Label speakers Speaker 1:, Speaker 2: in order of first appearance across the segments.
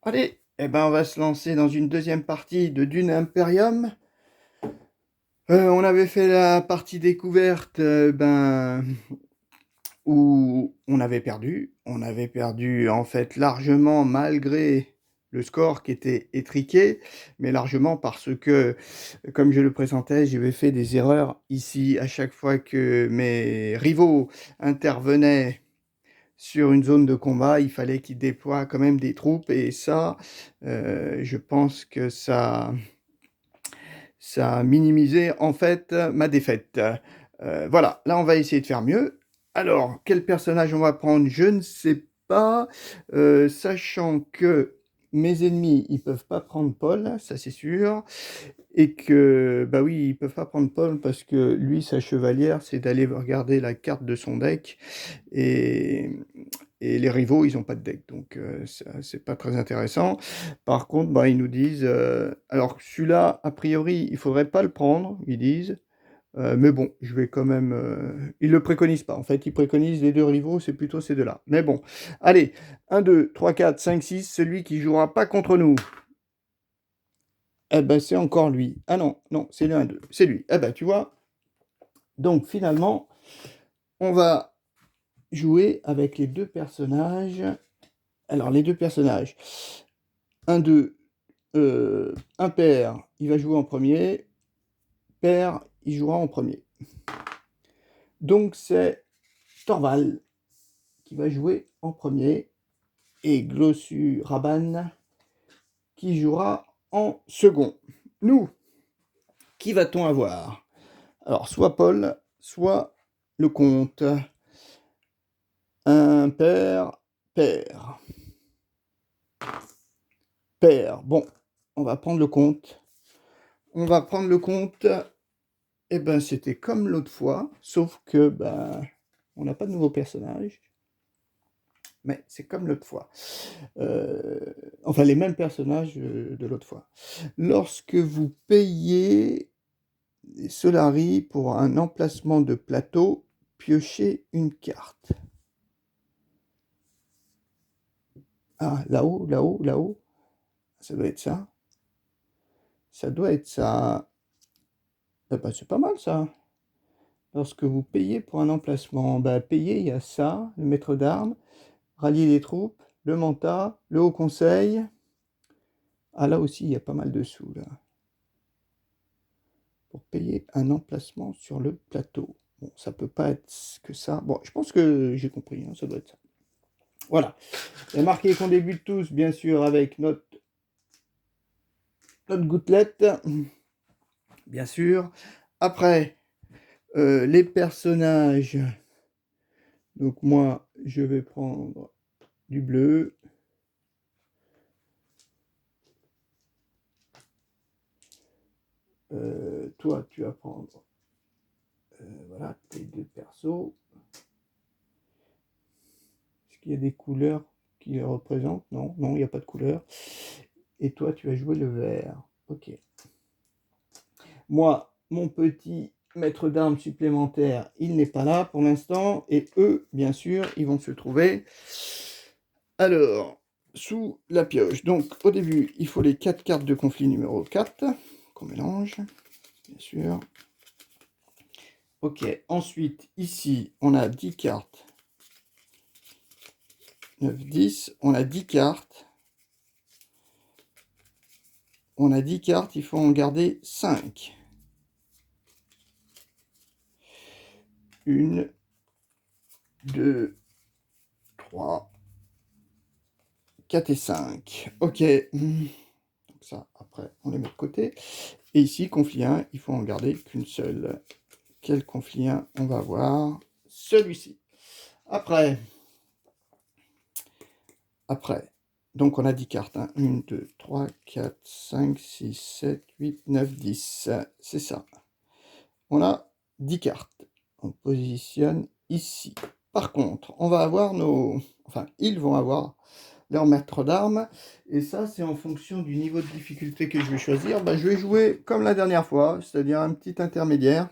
Speaker 1: Allez, eh ben on va se lancer dans une deuxième partie de Dune Imperium. On avait fait la partie découverte où on avait perdu. On avait perdu en fait largement malgré le score qui était étriqué, mais largement parce que, comme je le présentais, j'avais fait des erreurs ici à chaque fois que mes rivaux intervenaient sur une zone de combat, il fallait qu'ils déploient quand même des troupes et ça, je pense que ça a minimisé en fait ma défaite. Voilà, là on va essayer de faire mieux. Alors, quel personnage on va prendre? Je ne sais pas, sachant que mes ennemis, ils peuvent pas prendre Paul, ça c'est sûr, et que, bah oui, ils peuvent pas prendre Paul parce que lui, sa chevalière, c'est d'aller regarder la carte de son deck, et, et les rivaux, ils n'ont pas de deck, donc c'est pas très intéressant. Par contre, bah, ils nous disent, alors celui-là, a priori, il faudrait pas le prendre, ils disent, mais bon, je vais quand même. Ils le préconisent pas. En fait, ils préconisent les deux rivaux, c'est plutôt ces deux-là. Mais bon, allez, 1, 2, 3, 4, 5, 6, celui qui jouera pas contre nous. Eh ben, c'est encore lui. Ah non, non, c'est le 1, 2, c'est lui. Eh ben, tu vois. Donc, finalement, on va jouer avec les deux personnages. Alors, les deux personnages. 1, 2, un père, il va jouer en premier. Père, il jouera en premier. Donc, c'est Torval qui va jouer en premier. Et Glossu Rabanne qui jouera en second. Nous, qui va-t-on avoir? Alors, soit Paul, soit le comte. Un père, père. Père. Bon, on va prendre le comte. On va prendre le comte. Eh ben, c'était comme l'autre fois, sauf que on n'a pas de nouveau personnage. Mais c'est comme l'autre fois. Enfin, les mêmes personnages de l'autre fois. Lorsque vous payez Solari pour un emplacement de plateau, piochez une carte. Ah, là-haut, là-haut, là-haut. Ça doit être ça. Ça doit être ça. Eh ben, c'est pas mal ça. Lorsque vous payez pour un emplacement, payer, il y a ça, le maître d'armes, rallier les troupes, le manta, le haut conseil. Ah, là aussi, il y a pas mal de sous, là. Pour payer un emplacement sur le plateau. Bon, ça peut pas être que ça. Bon, je pense que j'ai compris, hein, ça doit être ça. Voilà. Il y a marqué qu'on débute tous, bien sûr, avec notre gouttelette, bien sûr. Après, les personnages. Donc moi, je vais prendre du bleu. Toi, tu vas prendre voilà, tes deux persos. Est-ce qu'il y a des couleurs qui les représentent? Non, non, il n'y a pas de couleur. Et toi, tu vas jouer le vert. Ok. Moi, mon petit maître d'armes supplémentaire, il n'est pas là pour l'instant. Et eux, bien sûr, ils vont se trouver. Alors, sous la pioche. Donc, au début, il faut les 4 cartes de conflit numéro 4 qu'on mélange, bien sûr. Ok, ensuite, ici, on a 10 cartes. 9, 10. On a 10 cartes. On a 10 cartes, il faut en garder 5. 1, 2, 3, 4 et 5. Ok. Donc ça, après, on les met de côté. Et ici, conflit 1, il faut en garder qu'une seule. Quel conflit 1 on va avoir? Celui-ci. Après, donc on a 10 cartes. 1, 2, 3, 4, 5, 6, 7, 8, 9, 10. C'est ça. On a 10 cartes. On positionne ici. Par contre, on va avoir enfin, ils vont avoir leur maître d'armes. Et ça, c'est en fonction du niveau de difficulté que je vais choisir. Je vais jouer comme la dernière fois, c'est-à-dire un petit intermédiaire.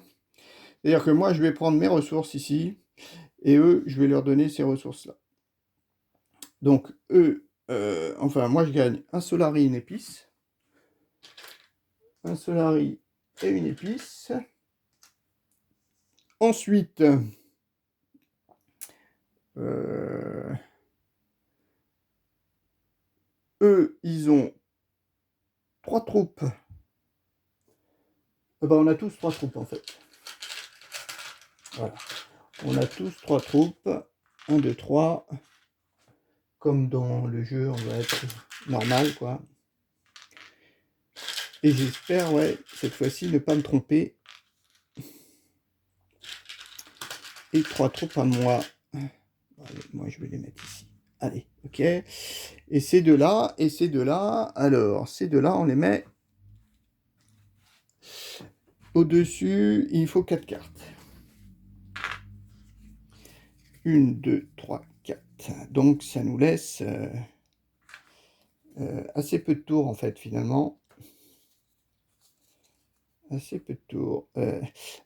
Speaker 1: C'est-à-dire que moi, je vais prendre mes ressources ici. Et eux, je vais leur donner ces ressources-là. Donc, eux, enfin moi je gagne un solari, une épice. Un solari et une épice. Ensuite, eux, ils ont 3 troupes. Ben, on a tous 3 troupes en fait. Voilà. On a tous 3 troupes. 1, 2, 3. Comme dans le jeu, on va être normal, quoi. Et j'espère, ouais, cette fois-ci, ne pas me tromper. Et 3 troupes à moi. Allez, moi, je vais les mettre ici. Allez, ok. Et ces deux-là, alors, ces deux-là, on les met au-dessus. Il faut 4 cartes. 1, 2, 3, 4. Donc, ça nous laisse assez peu de tours, en fait, finalement. Assez peu de tours.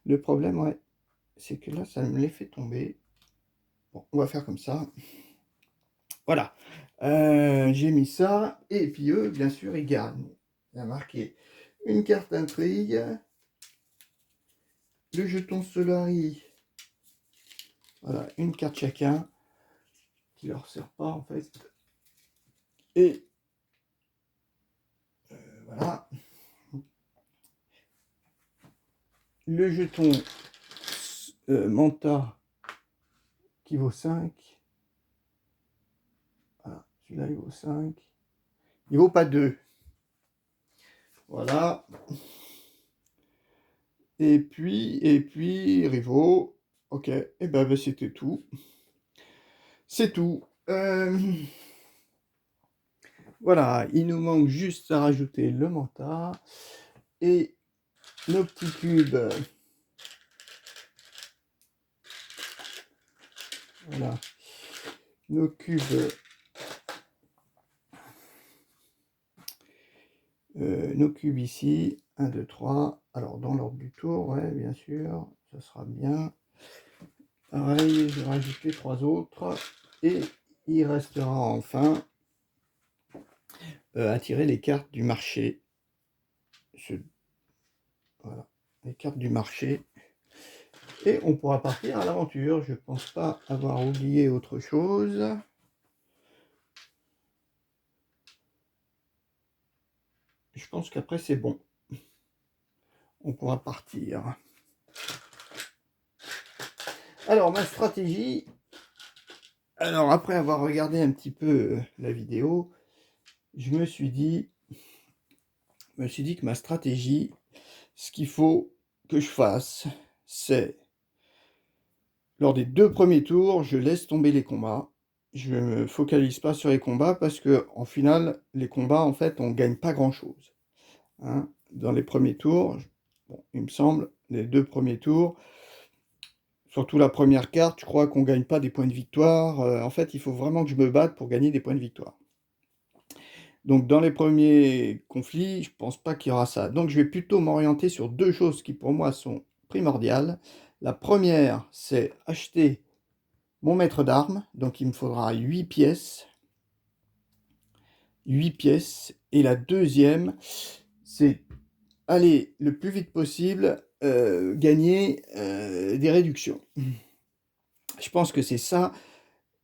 Speaker 1: Le problème, ouais, c'est que là, ça me les fait tomber. Bon, on va faire comme ça. Voilà. J'ai mis ça. Et puis eux, bien sûr, ils gagnent. Il y a marqué une carte intrigue. Le jeton Solari. Voilà, une carte chacun. Qui leur sert pas, en fait. Et voilà. Le jeton Manta qui vaut 5. Voilà, celui-là, il vaut 5. Il vaut pas 2. Voilà. Et puis, Rivo. Ok, et ben c'était tout. C'est tout. Voilà, il nous manque juste à rajouter le manta et nos petits cubes. Voilà, nos cubes. Nos cubes ici. 1, 2, 3. Alors, dans l'ordre du tour, ouais, bien sûr, ça sera bien. Pareil, je vais rajouter 3 autres. Et il restera enfin à tirer les cartes du marché. Voilà, les cartes du marché. Et on pourra partir à l'aventure. Je pense pas avoir oublié autre chose. Je pense qu'après c'est bon. On pourra partir. Alors ma stratégie. Alors après avoir regardé un petit peu la vidéo, je me suis dit que ma stratégie, ce qu'il faut que je fasse, c'est lors des 2 premiers tours, je laisse tomber les combats. Je ne me focalise pas sur les combats parce que en final, les combats, en fait, on gagne pas grand-chose. Hein. Dans les premiers tours, bon, il me semble, les 2 premiers tours, surtout la première carte, je crois qu'on gagne pas des points de victoire. En fait, il faut vraiment que je me batte pour gagner des points de victoire. Donc dans les premiers conflits, je pense pas qu'il y aura ça. Donc je vais plutôt m'orienter sur 2 choses qui pour moi sont primordiales. La première, c'est acheter mon maître d'armes, donc il me faudra 8 pièces. 8 pièces. Et la deuxième, c'est aller le plus vite possible gagner des réductions. Je pense que c'est ça.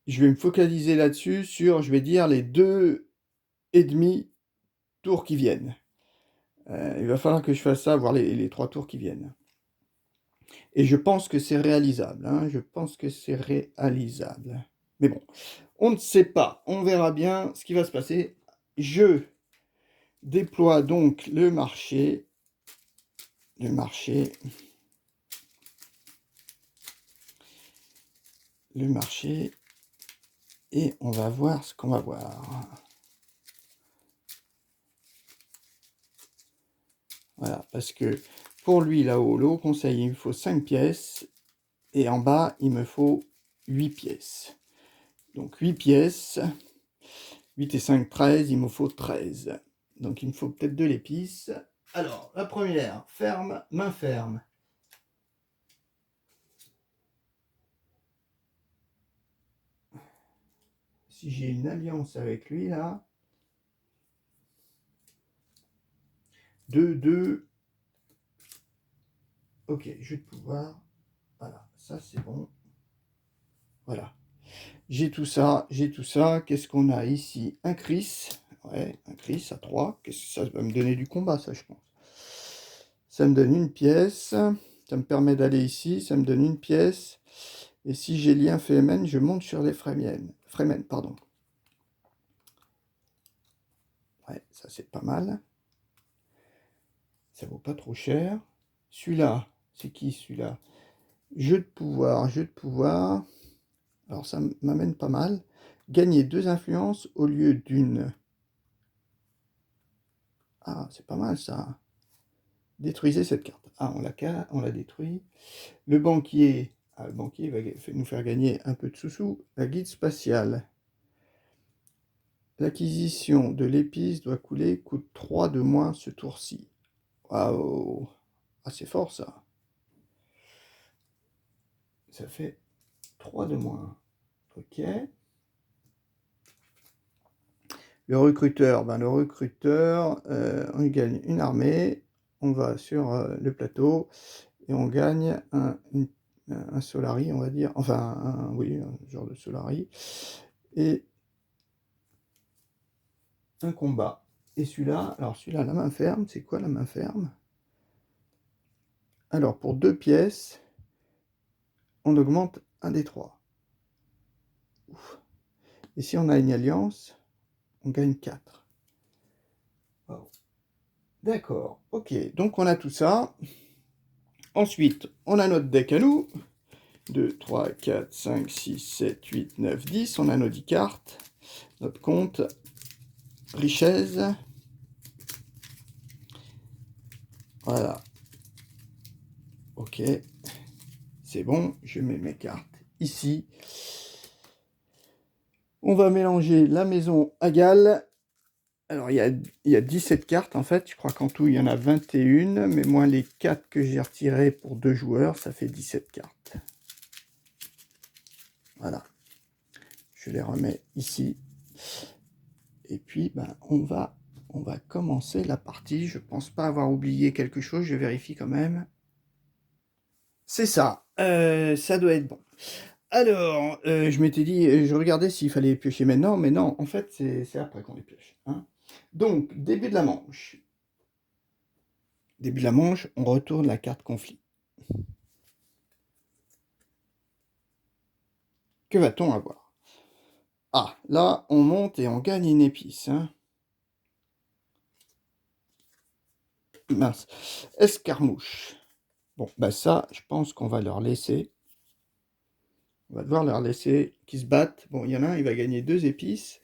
Speaker 1: Je vais me focaliser là-dessus sur, je vais dire, les 2,5 tours qui viennent. Il va falloir que je fasse ça, voire les 3 tours qui viennent. Et je pense que c'est réalisable. Hein, je pense que c'est réalisable. Mais bon, on ne sait pas. On verra bien ce qui va se passer. Je déploie donc le marché. Le marché. Le marché. Et on va voir ce qu'on va voir. Voilà, parce que pour lui, là-haut, le haut conseil, il me faut 5 pièces. Et en bas, il me faut 8 pièces. Donc 8 pièces. 8 et 5, 13. Il me faut 13. Donc il me faut peut-être de l'épice. Alors, la première, ferme, main ferme. si j'ai une alliance avec lui, là. 2, 2. Ok, jeu de pouvoir. Voilà, ça c'est bon. Voilà. J'ai tout ça, j'ai tout ça. Qu'est-ce qu'on a ici? Un Chris. Ouais, un Chris à 3. Qu'est-ce que ça va me donner du combat, ça, je pense. Ça me donne une pièce. Ça me permet d'aller ici. Ça me donne une pièce. Et si j'ai lien Fremen, je monte sur les Fremen. Fremen, pardon. Ouais, ça c'est pas mal. Ça vaut pas trop cher. Celui-là, c'est qui celui-là? Jeu de pouvoir, jeu de pouvoir. Alors ça m'amène pas mal. Gagner 2 influences au lieu d'une. Ah, c'est pas mal ça. Détruisez cette carte. Ah, on l'a détruit. Le banquier. Ah, le banquier va nous faire gagner un peu de sous-sous. La guide spatiale. L'acquisition de l'épice doit couler, coûte 3 de moins ce tour-ci. Waouh. Ah, c'est fort ça. Ça fait 3 de moins. Ok. Le recruteur, ben le recruteur, on gagne une armée, on va sur le plateau et on gagne un Solari, on va dire, enfin, oui, un genre de Solari, et un combat. Et celui-là, alors celui-là, la main ferme, c'est quoi la main ferme? Alors, pour 2 pièces, on augmente un des 3. Ouf. Et si on a une alliance, on gagne 4. Wow. D'accord, ok, donc on a tout ça. Ensuite, on a notre deck à nous. 2, 3, 4, 5, 6, 7, 8, 9, 10. On a nos 10 cartes. Notre compte. Richesse. Voilà. Ok. C'est bon. Je mets mes cartes ici. On va mélanger la maison à Galles. Alors, il y a 17 cartes en fait. Je crois qu'en tout, il y en a 21. Mais moins les 4 que j'ai retirées pour 2 joueurs, ça fait 17 cartes. Voilà. Je les remets ici. Et puis, ben, on va commencer la partie. Je pense pas avoir oublié quelque chose. Je vérifie quand même. C'est ça. Ça doit être bon. Alors, je m'étais dit, je regardais s'il fallait piocher maintenant, mais non, en fait, c'est après qu'on les pioche. Hein. Donc, début de la manche. Début de la manche, on retourne la carte conflit. Que va-t-on avoir? Ah, là, on monte et on gagne une épice. Hein. Mince. Escarmouche. Bon, bah ça, je pense qu'on va leur laisser. On va devoir leur laisser qu'ils se battent. Bon, il y en a un, il va gagner 2 épices,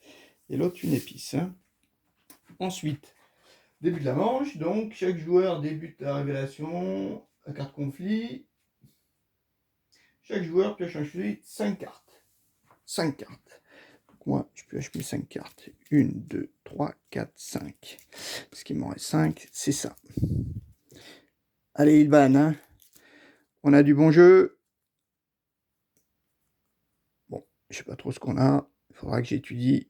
Speaker 1: et l'autre une épice. Hein. Ensuite, début de la manche, donc chaque joueur débute la révélation, la carte conflit. Chaque joueur pioche ensuite 5 cartes. 5 cartes. Donc moi, je pioche mes 5 cartes. 1, 2, 3, 4, 5. Ce qui m'en reste 5, c'est ça. Allez, Ilvan, hein. On a du bon jeu. Bon, je sais pas trop ce qu'on a. Il faudra que j'étudie.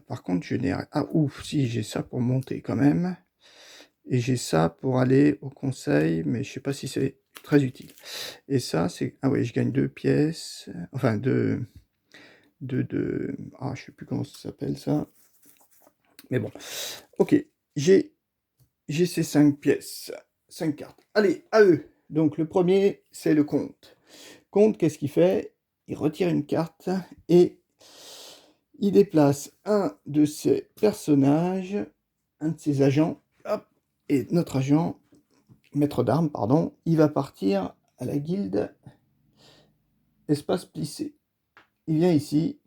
Speaker 1: Par contre, je n'ai... Ah, ouf, si, j'ai ça pour monter quand même. Et j'ai ça pour aller au conseil, mais je sais pas si c'est très utile. Et ça, c'est... Ah oui, je gagne 2 pièces. Enfin, 2... Ah, je sais plus comment ça s'appelle, ça. Mais bon. Ok, j'ai ces 5 pièces. 5 cartes. Allez, à eux. Donc, le premier, c'est le comte. Comte, qu'est-ce qu'il fait? Il retire une carte et il déplace un de ses personnages, un de ses agents, hop, et notre agent, maître d'armes, pardon, il va partir à la guilde Espace Plissé. Il vient ici,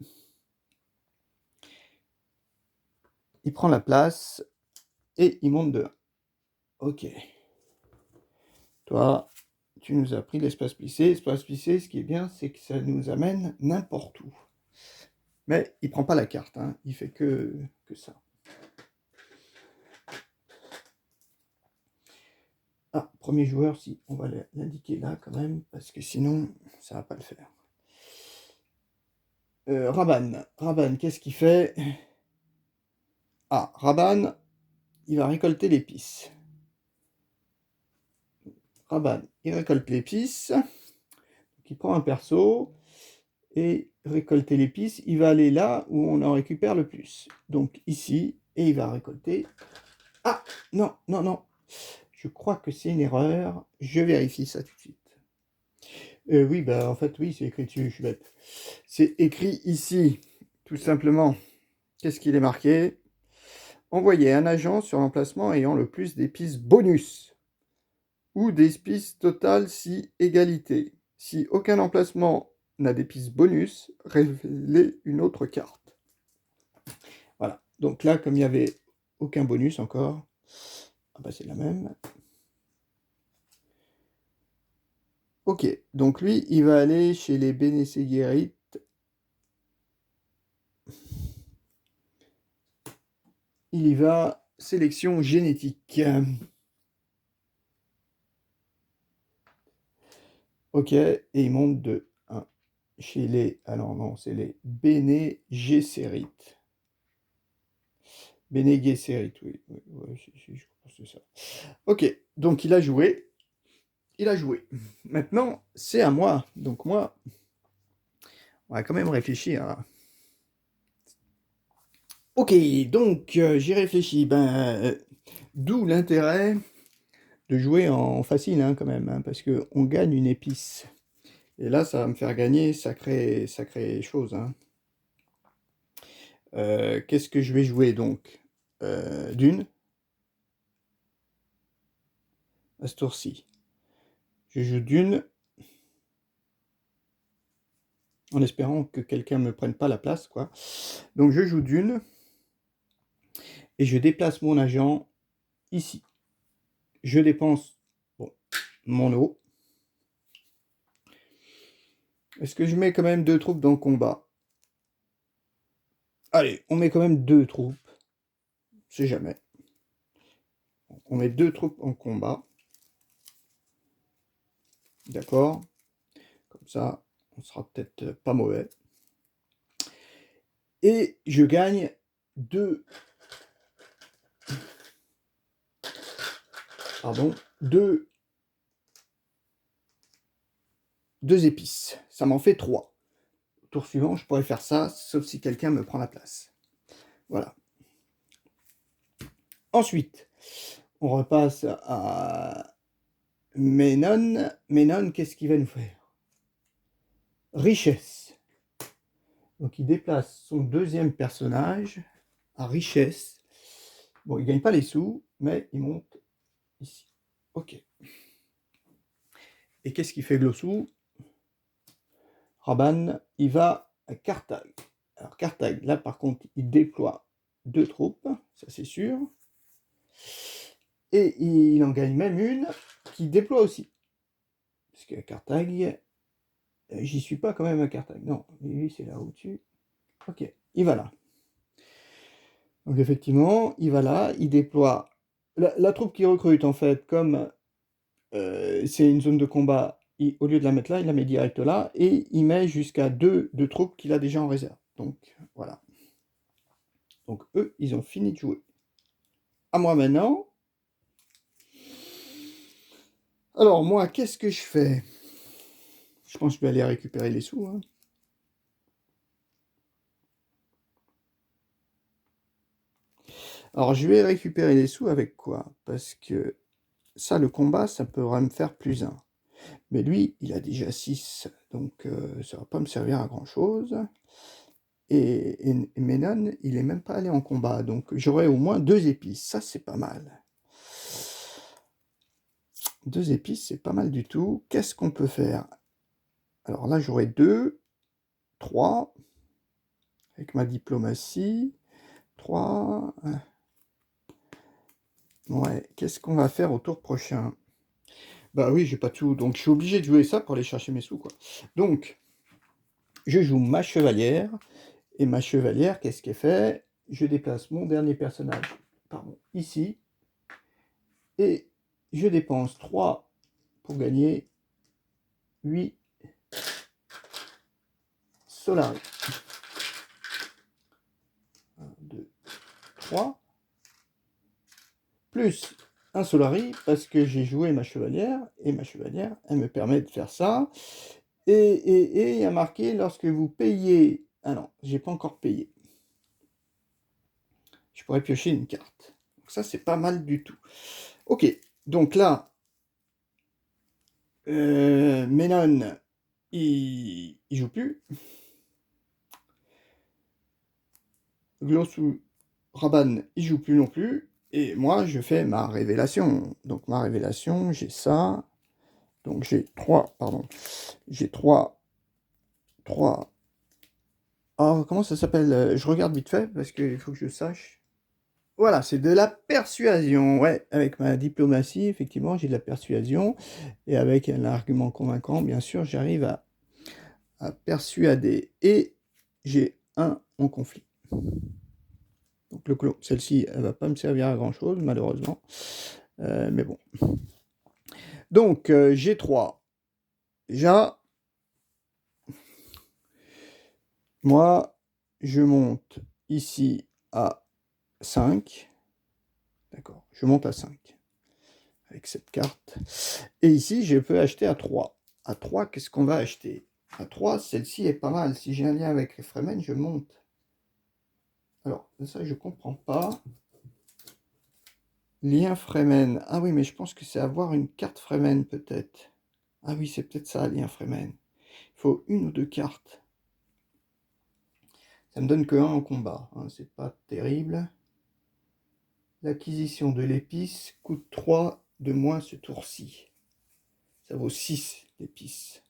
Speaker 1: il prend la place et il monte de 1. Ok. Toi, tu nous as pris l'espace plissé. L'espace plissé, ce qui est bien, c'est que ça nous amène n'importe où. Mais il prend pas la carte, hein. Il fait que ça. Ah, premier joueur, si, on va l'indiquer là quand même, parce que sinon, ça va pas le faire. Rabanne. Rabanne, qu'est-ce qu'il fait? Ah, Rabanne, il va récolter l'épice. Rabanne, il récolte l'épice. Il prend un perso et récolter l'épice. Il va aller là où on en récupère le plus. Donc ici, et il va récolter. Ah, non, non, non. Je crois que c'est une erreur. Je vérifie ça tout de suite. Oui, bah en fait, oui, c'est écrit dessus, je suis bête. C'est écrit ici, tout simplement. Qu'est-ce qu'il est marqué? Envoyer un agent sur l'emplacement ayant le plus d'épices bonus. Ou d'épices totales si égalité. Si aucun emplacement n'a d'épices bonus, révélez une autre carte. Voilà. Donc là, comme il n'y avait aucun bonus encore, ah bah c'est la même. Ok, donc lui, il va aller chez les Bene Gesserit. Il y va, sélection génétique. Ok, et il monte de 1 chez les... Alors non, c'est les Bene Gesserit. Bene Gesserit, oui. Je pense que c'est ça. Ok, donc il a joué. Il a joué. Maintenant, c'est à moi. Donc moi, on va quand même réfléchir. Ok, donc j'y réfléchis. D'où l'intérêt de jouer en facile, hein, quand même, hein, parce qu'on gagne une épice. Et là, ça va me faire gagner sacré chose. Hein. Qu'est-ce que je vais jouer donc? D'une, à ce tour-ci. Je joue d'une, en espérant que quelqu'un ne me prenne pas la place, quoi. Donc je joue d'une, et je déplace mon agent ici. Je dépense mon eau. Est-ce que je mets quand même 2 troupes dans le combat? Allez, on met quand même 2 troupes. C'est jamais. On met 2 troupes en combat. D'accord? Comme ça, on sera peut-être pas mauvais. Et je gagne 2... Pardon, 2 épices. Ça m'en fait 3. Au tour suivant, je pourrais faire ça, sauf si quelqu'un me prend la place. Voilà. Ensuite, on repasse à Ménon. Ménon, qu'est-ce qu'il va nous faire? Richesse. Donc il déplace son deuxième personnage à richesse. Bon, il ne gagne pas les sous, mais il monte ici. Ok. Et qu'est-ce qu'il fait Glossou? Rabanne, il va à Carthage. Alors Carthage, là par contre, il déploie 2 troupes, ça c'est sûr. Et il en gagne même une qui déploie aussi. Parce qu'à Carthage, j'y suis pas quand même à Carthage. Non, lui c'est là au-dessus. Ok, il va là. Donc effectivement, il va là, il déploie... La troupe qui recrute en fait, comme c'est une zone de combat, au lieu de la mettre là, il la met direct là, et il met jusqu'à 2 troupes qu'il a déjà en réserve. Donc voilà. Donc eux, ils ont fini de jouer. À moi maintenant. Alors moi, qu'est-ce que je fais? Je pense que je vais aller récupérer les sous. Hein. Alors je vais récupérer les sous avec quoi? Parce que ça, le combat, ça pourra me faire plus 1. Mais lui, il a déjà 6, donc ça va pas me servir à grand-chose. Et Ménon, il est même pas allé en combat, donc j'aurai au moins 2 épices, ça c'est pas mal. 2 épices, c'est pas mal du tout. Qu'est-ce qu'on peut faire? Alors là, j'aurai 2, 3, avec ma diplomatie, 3... Ouais, qu'est-ce qu'on va faire au tour prochain? Bah oui, j'ai pas tout, donc je suis obligé de jouer ça pour aller chercher mes sous, quoi. Donc, je joue ma chevalière, et ma chevalière, qu'est-ce qu'elle fait? Je déplace mon dernier personnage, pardon, ici, et je dépense 3 pour gagner 8 Solari. 3, plus un Solari, parce que j'ai joué ma chevalière, et ma chevalière, elle me permet de faire ça. Et il y a marqué, lorsque vous payez... Ah non, j'ai pas encore payé. Je pourrais piocher une carte. Donc ça, c'est pas mal du tout. Ok, donc là, Ménon, il joue plus. Glossu Rabanne, il joue plus non plus. Et moi, je fais ma révélation. Donc ma révélation, j'ai ça. Donc j'ai 3, pardon. J'ai 3. Oh, comment ça s'appelle? Je regarde vite fait, parce qu'il faut que je sache. Voilà, c'est de la persuasion. Ouais, avec ma diplomatie, effectivement, j'ai de la persuasion. Et avec un argument convaincant, bien sûr, j'arrive à persuader. Et j'ai un en conflit. Donc le clos, celle-ci, elle va pas me servir à grand-chose, malheureusement. Mais bon. Donc, G3. Déjà, moi, je monte ici à 5. D'accord, je monte à 5 avec cette carte. Et ici, je peux acheter à 3. À 3, qu'est-ce qu'on va acheter? À 3, celle-ci est pas mal. Si j'ai un lien avec les Fremen, je monte. Alors, ça, je comprends pas. Lien Fremen. Ah oui, mais je pense que c'est avoir une carte Fremen, peut-être. Ah oui, c'est peut-être ça, lien Fremen. Il faut une ou deux cartes. Ça me donne que 1 en combat. Hein, c'est pas terrible. L'acquisition de l'épice coûte 3 de moins ce tour-ci. Ça vaut 6 l'épice.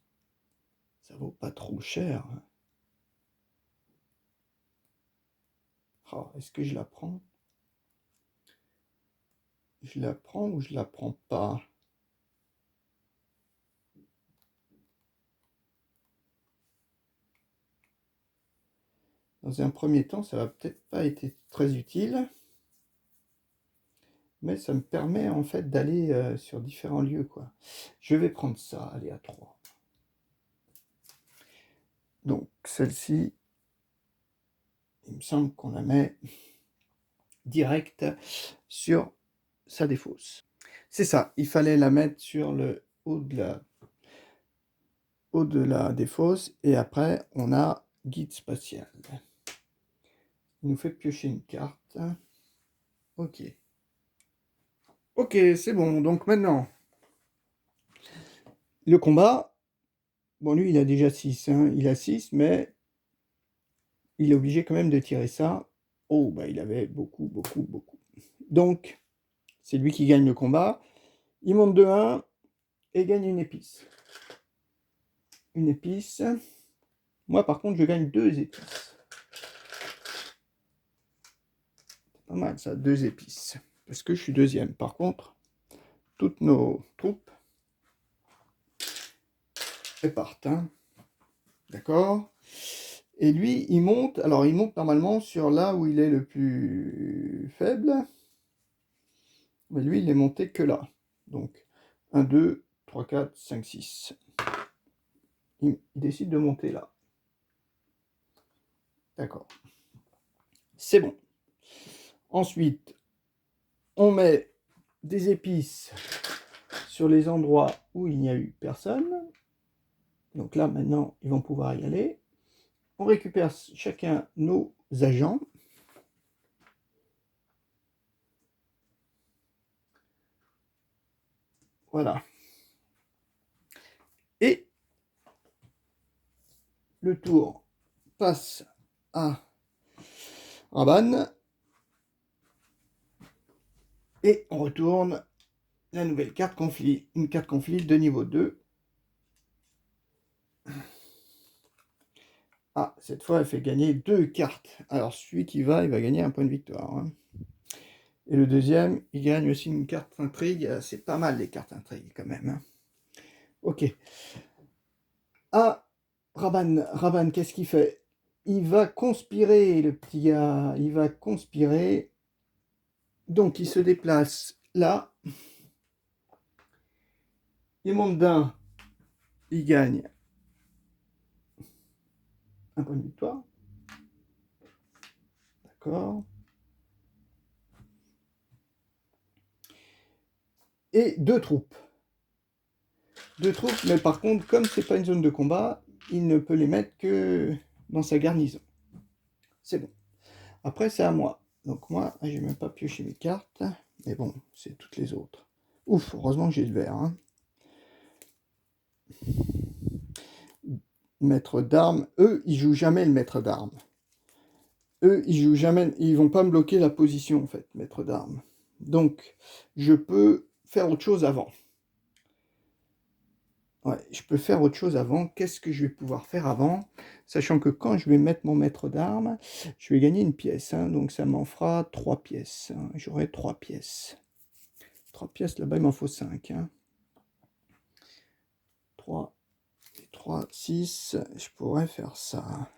Speaker 1: Ça vaut pas trop cher. Hein. Oh, est-ce que je la prends? Je la prends ou je la prends pas? Dans un premier temps, ça va peut-être pas être très utile. Mais ça me permet en fait d'aller sur différents lieux, quoi. Je vais prendre ça, allez, à 3. Donc celle-ci, il me semble qu'on la met direct sur sa défausse. C'est ça, il fallait la mettre sur le haut de la défausse, et après on a guide spatial. Il nous fait piocher une carte. Ok. Ok, c'est bon, donc maintenant, le combat, bon lui il a déjà 6, hein. Il a 6, mais il est obligé quand même de tirer ça. Oh, bah il avait beaucoup. Donc, c'est lui qui gagne le combat. Il monte de 1 et gagne une épice. Une épice. Moi, par contre, je gagne 2 épices. C'est pas mal, ça, 2 épices. Parce que je suis deuxième. Par contre, toutes nos troupes partent. Hein. D'accord? Et lui, il monte. Alors, il monte normalement sur là où il est le plus faible. Mais lui, il est monté que là. Donc, 1, 2, 3, 4, 5, 6. Il décide de monter là. D'accord. C'est bon. Ensuite, on met des épices sur les endroits où il n'y a eu personne. Donc là, maintenant, ils vont pouvoir y aller. On récupère chacun nos agents. Voilà. Et le tour passe à Rabanne. Et on retourne la nouvelle carte conflit. Une carte conflit de niveau 2. Ah, cette fois, elle fait gagner 2 cartes. Alors, celui qui va, il va gagner un point de victoire. Hein. Et le deuxième, il gagne aussi une carte intrigue. C'est pas mal les cartes intrigue quand même. Hein. Ok. Ah, Rabanne, qu'est-ce qu'il fait? Il va conspirer, le petit gars. Il va conspirer. Donc, il se déplace là. Il monte d'un. Il gagne un point de victoire. D'accord. et 2 troupes. 2 troupes, mais par contre, comme c'est pas une zone de combat, il ne peut les mettre que dans sa garnison. C'est bon. Après, c'est à moi. Donc moi, j'ai même pas pioché mes cartes. Mais bon, c'est toutes les autres. Ouf, heureusement que j'ai le vert. Hein. Maître d'armes. Eux, ils jouent jamais le maître d'armes. Eux, ils jouent jamais. Ils vont pas me bloquer la position, en fait, maître d'armes. Donc, je peux faire autre chose avant. Ouais, je peux faire autre chose avant. Qu'est-ce que je vais pouvoir faire avant? Sachant que quand je vais mettre mon maître d'armes, je vais gagner une pièce. Hein, donc ça m'en fera 3 pièces. Hein, j'aurai 3 pièces. 3 pièces, là-bas, il m'en faut 5. Hein. 3, 3, 6. Je pourrais faire ça.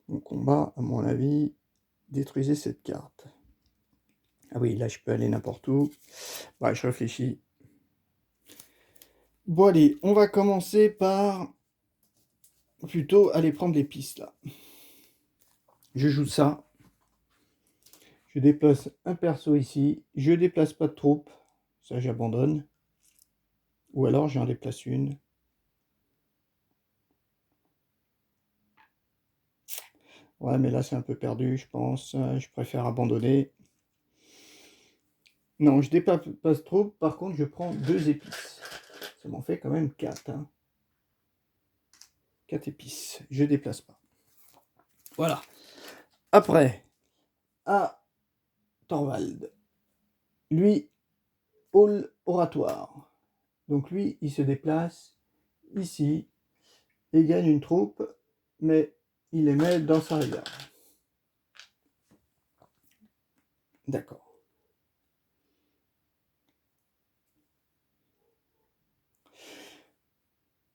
Speaker 1: Mon combat, à mon avis, détruisez cette carte. Ah oui, là, je peux aller n'importe où. Ouais, je réfléchis. Bon, allez, on va commencer par plutôt aller prendre les pistes, là. Je joue ça. Je déplace un perso ici. Je déplace pas de troupes. Ça, j'abandonne. Ou alors, j'en déplace une. Ouais, mais là, c'est un peu perdu, je pense. Je préfère abandonner. Non, je déplace pas de troupes. Par contre, je prends 2 épices. Ça m'en fait quand même 4. Hein. 4 épices. Je déplace pas. Voilà. Après, à Thorvald. Lui, hall oratoire. Donc lui, il se déplace ici et gagne une troupe, mais il les met dans sa réserve. D'accord.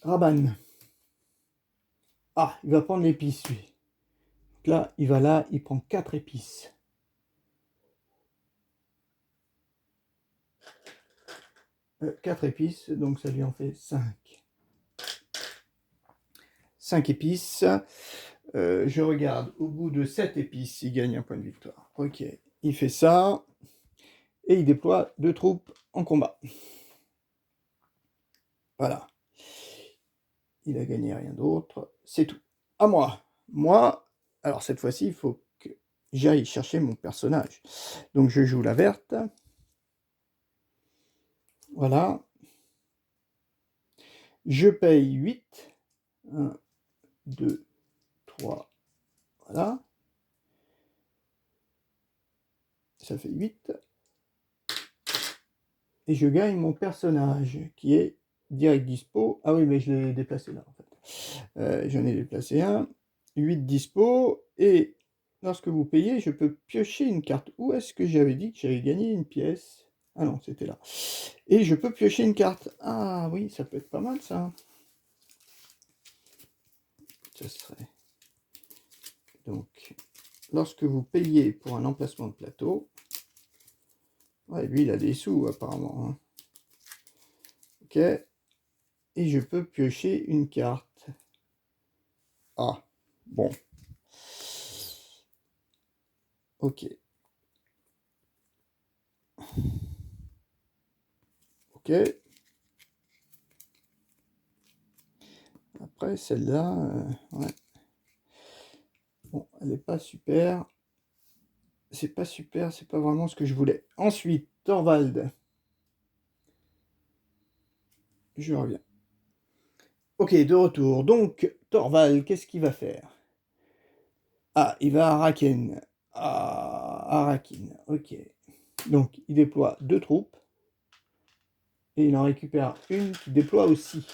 Speaker 1: Rabanne. Ah, il va prendre l'épice, lui. Donc là, il va là, il prend 4 épices. Euh, 4 épices, donc ça lui en fait 5. 5 épices. Je regarde, au bout de 7 épices, il gagne un point de victoire. Ok, il fait ça, et il déploie 2 troupes en combat. Voilà. Il a gagné rien d'autre, c'est tout. À moi. Moi, alors cette fois-ci, il faut que j'aille chercher mon personnage. Donc je joue la verte. Voilà. Je paye 8. 1, 2, 3. Voilà. Ça fait 8. Et je gagne mon personnage qui est direct dispo. Ah oui, mais je l'ai déplacé là en fait. J'en ai déplacé un. 8 dispo. Et lorsque vous payez, je peux piocher une carte. Où est-ce que j'avais dit que j'avais gagné une pièce? Ah non, c'était là. Et je peux piocher une carte. Ah oui, ça peut être pas mal ça. Ça serait... Donc, lorsque vous payez pour un emplacement de plateau... Ouais, lui, il a des sous apparemment. Hein. Ok. Et je peux piocher une carte. Ah, bon. Ok. Ok. Après, celle-là, ouais. Bon, elle n'est pas super. C'est pas super, c'est pas vraiment ce que je voulais. Ensuite, Thorvald. Je reviens. Ok, de retour. Donc, Thorvald, qu'est-ce qu'il va faire? Ah, il va à Raken. Ah, Arakin, ok. Donc, il déploie 2 troupes. Et il en récupère une qui déploie aussi.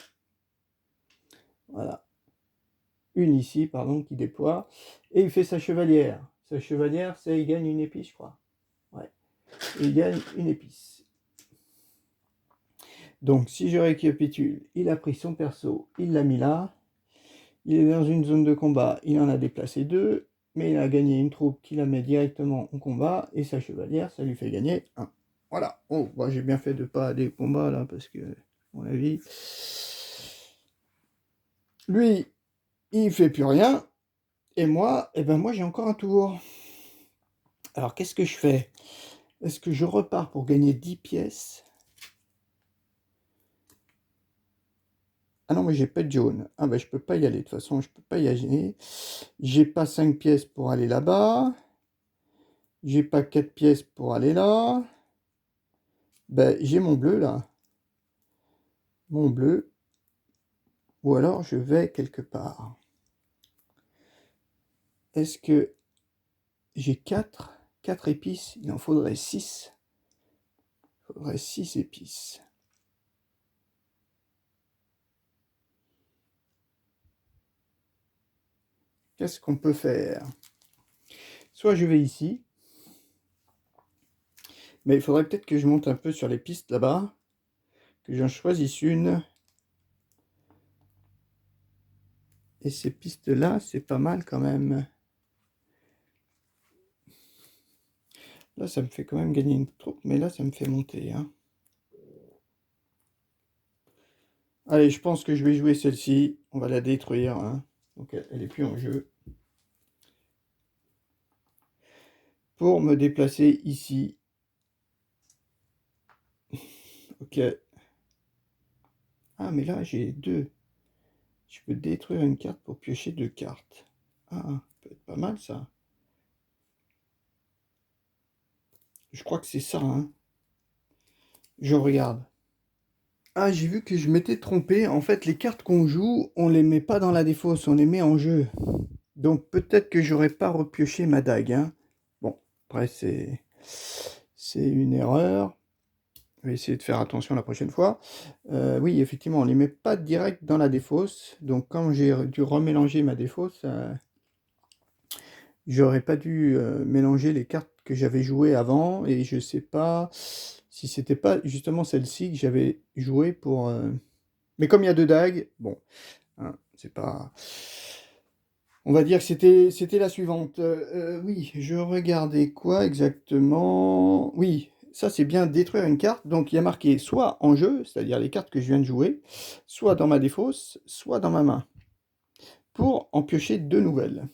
Speaker 1: Voilà. Une ici, pardon, qui déploie. Et il fait sa chevalière. Sa chevalière, c'est il gagne une épice, je crois. Ouais. Et il gagne une épice. Donc, si je récapitule, il a pris son perso, il l'a mis là. Il est dans une zone de combat, il en a déplacé 2. Mais il a gagné une troupe qui la met directement au combat. Et sa chevalière, ça lui fait gagner 1. Voilà. Oh, bah, j'ai bien fait de ne pas aller au combat là, parce que, à mon avis... Lui, il fait plus rien. Et moi, eh ben moi j'ai encore un tour. Alors, qu'est-ce que je fais? Est-ce que je repars pour gagner 10 pièces? Ah non, mais j'ai pas de jaune. Ah bah je peux pas y aller, de toute façon, je peux pas y aller. J'ai pas 5 pièces pour aller là-bas. J'ai pas 4 pièces pour aller là. Ben, j'ai mon bleu, là. Mon bleu. Ou alors, je vais quelque part. Est-ce que j'ai 4 épices? Il en faudrait 6. Il faudrait 6 épices. Qu'est-ce qu'on peut faire? Soit je vais ici. Mais il faudrait peut-être que je monte un peu sur les pistes là-bas. Que j'en choisisse une. Et ces pistes-là, c'est pas mal quand même. Là, ça me fait quand même gagner une troupe, mais là, ça me fait monter, hein. Allez, je pense que je vais jouer celle-ci. On va la détruire, hein. Donc, elle est plus en jeu. Pour me déplacer ici. Ok. Ah, mais là, j'ai 2. Je peux détruire une carte pour piocher 2 cartes. Ah, ça peut être pas mal, ça. Je crois que c'est ça, hein. Je regarde. Ah, j'ai vu que je m'étais trompé. En fait, les cartes qu'on joue, on les met pas dans la défausse, on les met en jeu. Donc peut-être que j'aurais pas repioché ma dague, hein. Bon, après c'est une erreur. Je vais essayer de faire attention la prochaine fois. Oui, effectivement, on les met pas direct dans la défausse. Donc quand j'ai dû remélanger ma défausse, j'aurais pas dû mélanger les cartes que j'avais jouées avant. Et je sais pas si c'était pas justement celle-ci que j'avais jouée pour... Mais comme il y a 2 dagues, bon, hein, c'est pas... On va dire que c'était la suivante. Oui, je regardais quoi exactement? Oui, ça c'est bien détruire une carte. Donc il y a marqué soit en jeu, c'est-à-dire les cartes que je viens de jouer, soit dans ma défausse, soit dans ma main. Pour en piocher 2 nouvelles.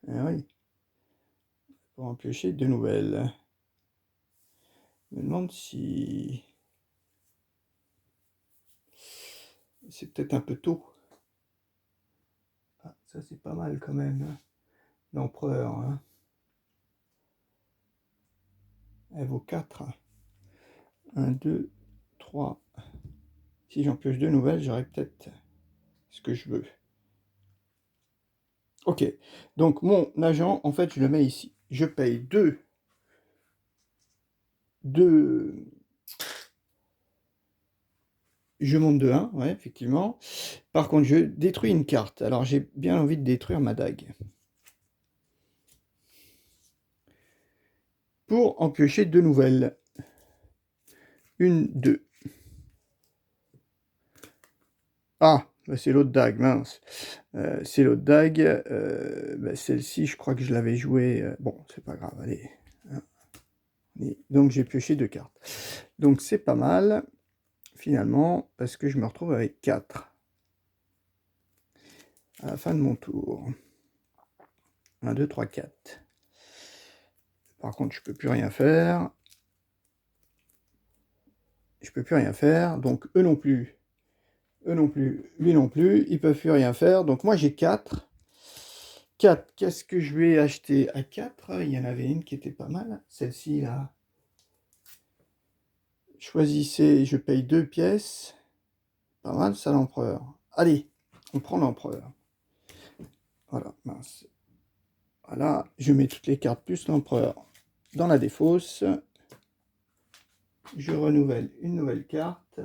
Speaker 1: Ah oui, pour en piocher 2 nouvelles. Je me demande si... C'est peut-être un peu tôt. Ah, ça c'est pas mal quand même, hein. L'empereur, hein. Elle vaut 4. 1, 2, 3. Si j'en pioche 2 nouvelles, j'aurai peut-être ce que je veux. Ok, donc mon agent, en fait, je le mets ici. Je paye 2. Je monte de 1, ouais, effectivement. Par contre, je détruis une carte. Alors, j'ai bien envie de détruire ma dague. Pour en piocher 2 nouvelles. 1, 2. Ah, bah c'est l'autre dague, mince. C'est l'autre dague. Bah celle-ci, je crois que je l'avais jouée. Bon, c'est pas grave, allez. Hein. Donc, j'ai pioché 2 cartes. Donc, c'est pas mal, finalement, parce que je me retrouve avec 4. À la fin de mon tour. 1, 2, 3, 4. Par contre, je peux plus rien faire. Je peux plus rien faire. Donc, eux non plus. Eux non plus. Lui non plus. Ils peuvent plus rien faire. Donc, moi, j'ai 4. 4. Qu'est-ce que je vais acheter à 4? Il y en avait une qui était pas mal. Celle-ci, là. Choisissez. Je paye 2 pièces. Pas mal, ça, l'empereur. Allez, on prend l'empereur. Voilà, mince. Voilà, je mets toutes les cartes plus l'empereur dans la défausse. Je renouvelle une nouvelle carte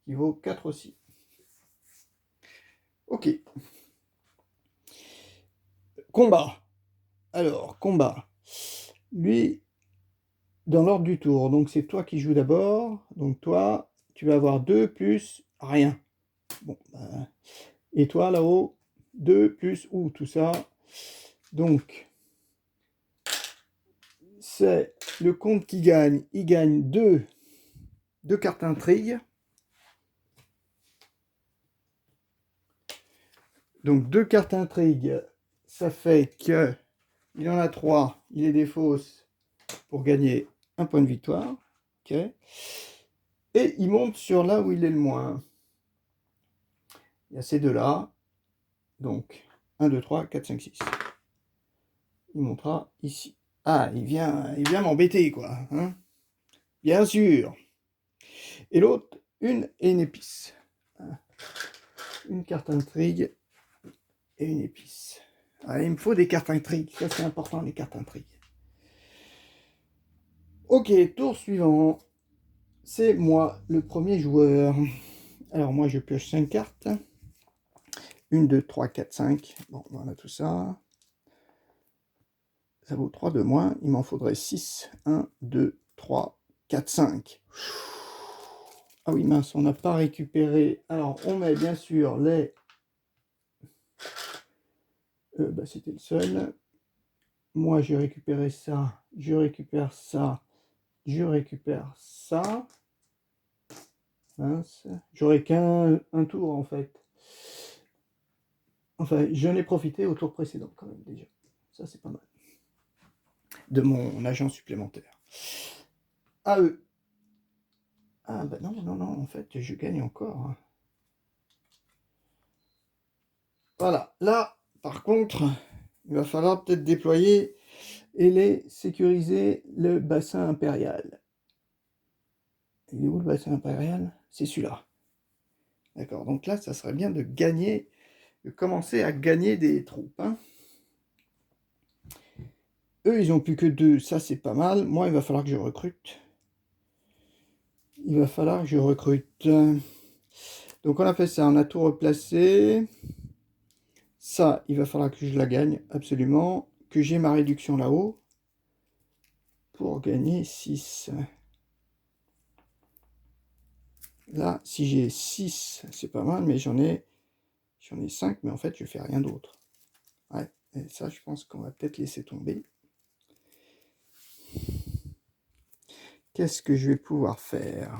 Speaker 1: qui vaut 4 aussi. Ok. Combat. Alors, combat. Lui, dans l'ordre du tour. Donc, c'est toi qui joues d'abord. Donc, toi, tu vas avoir 2 plus rien. Bon, ben, et toi, là-haut, 2 plus ou tout ça. Donc, c'est le comte qui gagne. Il gagne 2 cartes intrigue. Donc 2 cartes intrigue, ça fait que il en a 3, il est défausse pour gagner un point de victoire. Ok. Et il monte sur là où il est le moins. Il y a ces deux-là. Donc, 1, 2, 3, 4, 5, 6. Il montera ici. Ah, il vient m'embêter, quoi. Hein, bien sûr. Et l'autre, une et une épice. Une carte intrigue et une épice. Ah, il me faut des cartes intrigues. Ça, c'est important, les cartes intrigues. Ok, tour suivant. C'est moi, le premier joueur. Alors, moi, je pioche 5 cartes. 1, 2, 3, 4, 5. Bon, voilà tout ça. Ça vaut 3 de moins. Il m'en faudrait 6. 1, 2, 3, 4, 5. Ah oui, mince, on n'a pas récupéré. Alors, on met bien sûr les... c'était le seul. Moi, j'ai récupéré ça. Je récupère ça. Je récupère ça. Mince. J'aurais qu'un tour, en fait. Enfin, j'en ai profité au tour précédent, quand même, déjà. Ça, c'est pas mal. De mon agent supplémentaire. À eux. Ah, bah non, non, non, en fait, je gagne encore. Voilà. Là, par contre, il va falloir peut-être déployer et les sécuriser le bassin impérial. Il est où le bassin impérial? C'est celui-là. D'accord, donc là, ça serait bien de gagner, de commencer à gagner des troupes. Hein. Eux, ils n'ont plus que 2, ça c'est pas mal. Moi, il va falloir que je recrute. Il va falloir que je recrute. Donc on a fait ça, on a tout replacé. Ça, il va falloir que je la gagne, absolument. Que j'ai ma réduction là-haut. Pour gagner 6. Là, si j'ai 6, c'est pas mal, mais j'en ai 5, mais en fait, je fais rien d'autre. Ouais, et ça, je pense qu'on va peut-être laisser tomber. Qu'est-ce que je vais pouvoir faire?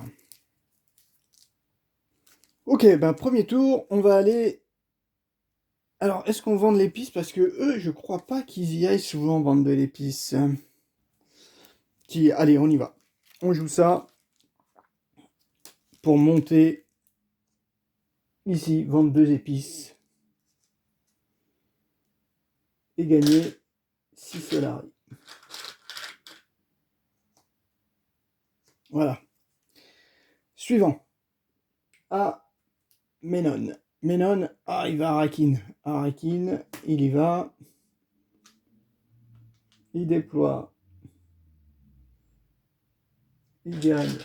Speaker 1: Ok, ben premier tour, on va aller... Alors, est-ce qu'on vend de l'épice? Parce que eux, je crois pas qu'ils y aillent souvent vendre de l'épice. Allez, on y va. On joue ça pour monter ici, vendre 2 épices et gagner 6 salariés. Voilà. Suivant. Ah, Ménon. Ménon, ah, il va à Arakin. Arakin, il y va. Il déploie. Il gagne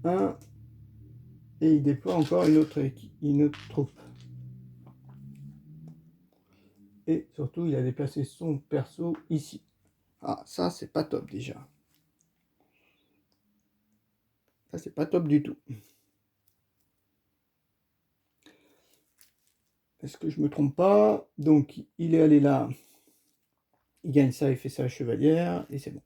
Speaker 1: 1. Et il déploie encore une autre troupe. Et surtout, il a déplacé son perso ici. Ah, ça, c'est pas top déjà. Ça, c'est pas top du tout. Est-ce que je me trompe pas? Donc, il est allé là. Il gagne ça, il fait ça chevalière. Et c'est bon.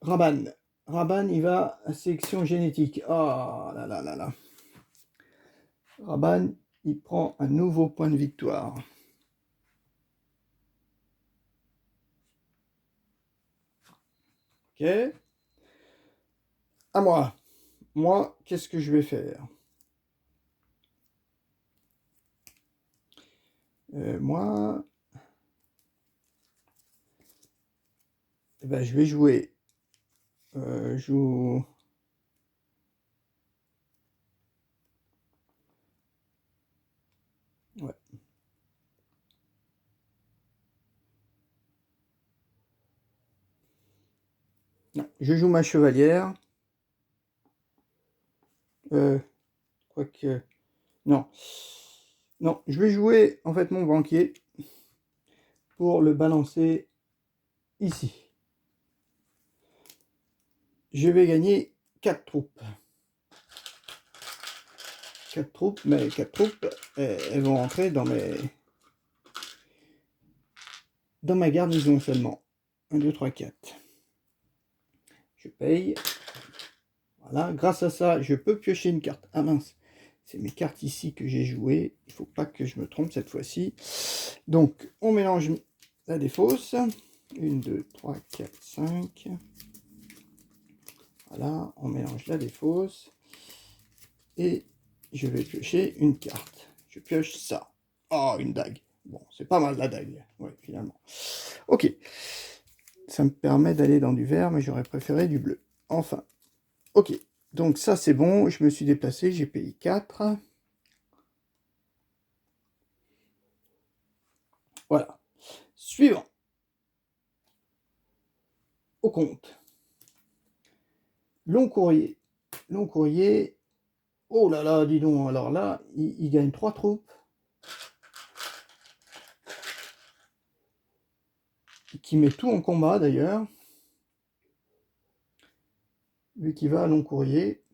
Speaker 1: Raban. Raban, il va à sélection génétique. Oh là là là là. Raban, il prend un nouveau point de victoire. Ok. À moi. Moi, qu'est-ce que je vais faire? Moi, eh ben, je vais jouer. Joue. Ouais. Non, je joue ma chevalière. Quoique... Non. Non, je vais jouer en fait mon banquier pour le balancer ici. Je vais gagner 4 troupes. 4 troupes, mais 4 troupes, elles vont rentrer dans ma garnison seulement. 1, 2, 3, 4. Je paye. Voilà, grâce à ça, je peux piocher une carte. Ah mince, c'est mes cartes ici que j'ai jouées. Il ne faut pas que je me trompe cette fois-ci. Donc, on mélange la défausse. 1, 2, 3, 4, 5. Voilà, on mélange la défausse. Et je vais piocher une carte. Je pioche ça. Oh, une dague. Bon, c'est pas mal la dague. Oui, finalement. Ok. Ça me permet d'aller dans du vert, mais j'aurais préféré du bleu. Enfin. Ok. Donc ça, c'est bon. Je me suis déplacé. J'ai payé 4. Voilà. Suivant. Au compte. Long courrier. Long courrier. Oh là là, dis donc. Alors là, il gagne 3 troupes. Qui met tout en combat d'ailleurs. Lui qui va à long courrier.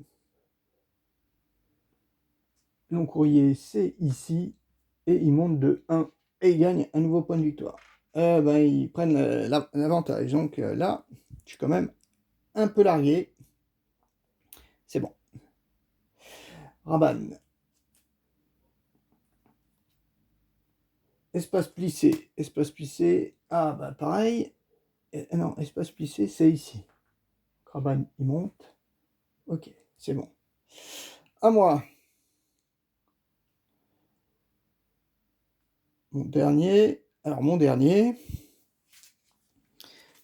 Speaker 1: Long courrier, c'est ici. Et il monte de 1. Et il gagne un nouveau point de victoire. Ben, ils prennent l'avantage. Donc là, je suis quand même un peu largué. C'est bon. Rabanne. Espace plissé. Espace plissé. Ah, bah pareil. Non, espace plissé, c'est ici. Rabanne, il monte. Ok, c'est bon. À moi. Mon dernier. Alors, mon dernier,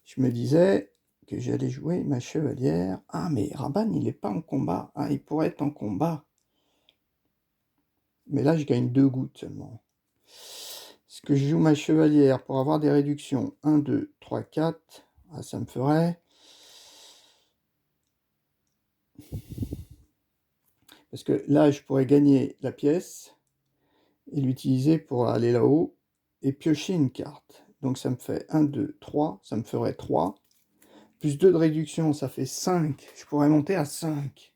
Speaker 1: je me disais que j'allais jouer ma chevalière. Ah, mais Rabanne, il n'est pas en combat. Ah, il pourrait être en combat. Mais là, je gagne 2 gouttes seulement. Est-ce que je joue ma chevalière pour avoir des réductions? 1, 2, 3, 4. Ah, ça me ferait... Parce que là, je pourrais gagner la pièce et l'utiliser pour aller là-haut et piocher une carte. Donc ça me fait 1, 2, 3. Ça me ferait 3. Plus 2 de réduction, ça fait 5. Je pourrais monter à 5.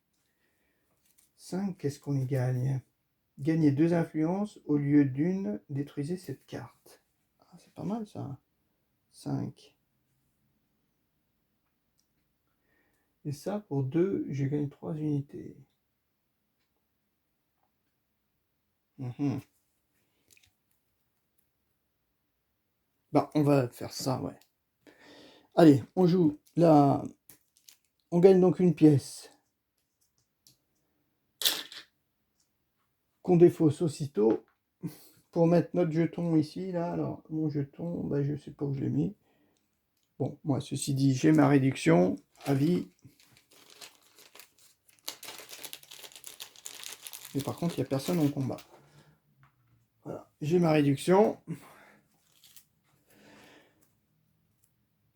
Speaker 1: 5, qu'est-ce qu'on y gagne? Gagner 2 influences au lieu d'une, détruisez cette carte. Ah, c'est pas mal ça. 5. Et ça, pour 2, je gagne 3 unités. Mmh. Bah, on va faire ça, ouais. Allez, on joue là. On gagne donc une pièce. Qu'on défausse aussitôt. Pour mettre notre jeton ici, là. Alors, mon jeton, bah, je sais pas où je l'ai mis. Bon, moi, ceci dit, j'ai ma réduction à vie. Mais par contre, il n'y a personne en combat. Voilà, j'ai ma réduction.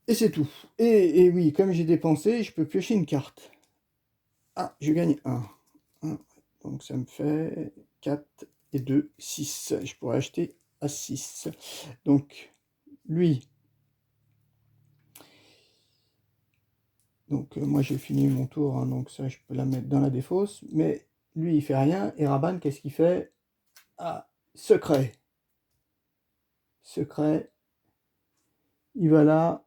Speaker 1: Et c'est tout. Et oui, comme j'ai dépensé, je peux piocher une carte. Ah, je gagne 1. Donc ça me fait 4 et 2, 6. Je pourrais acheter à 6. Donc, lui. Donc moi j'ai fini mon tour, hein, donc ça je peux la mettre dans la défausse. Mais lui il fait rien. Et Rabanne, qu'est-ce qu'il fait? Ah, secret. Secret. Il va là.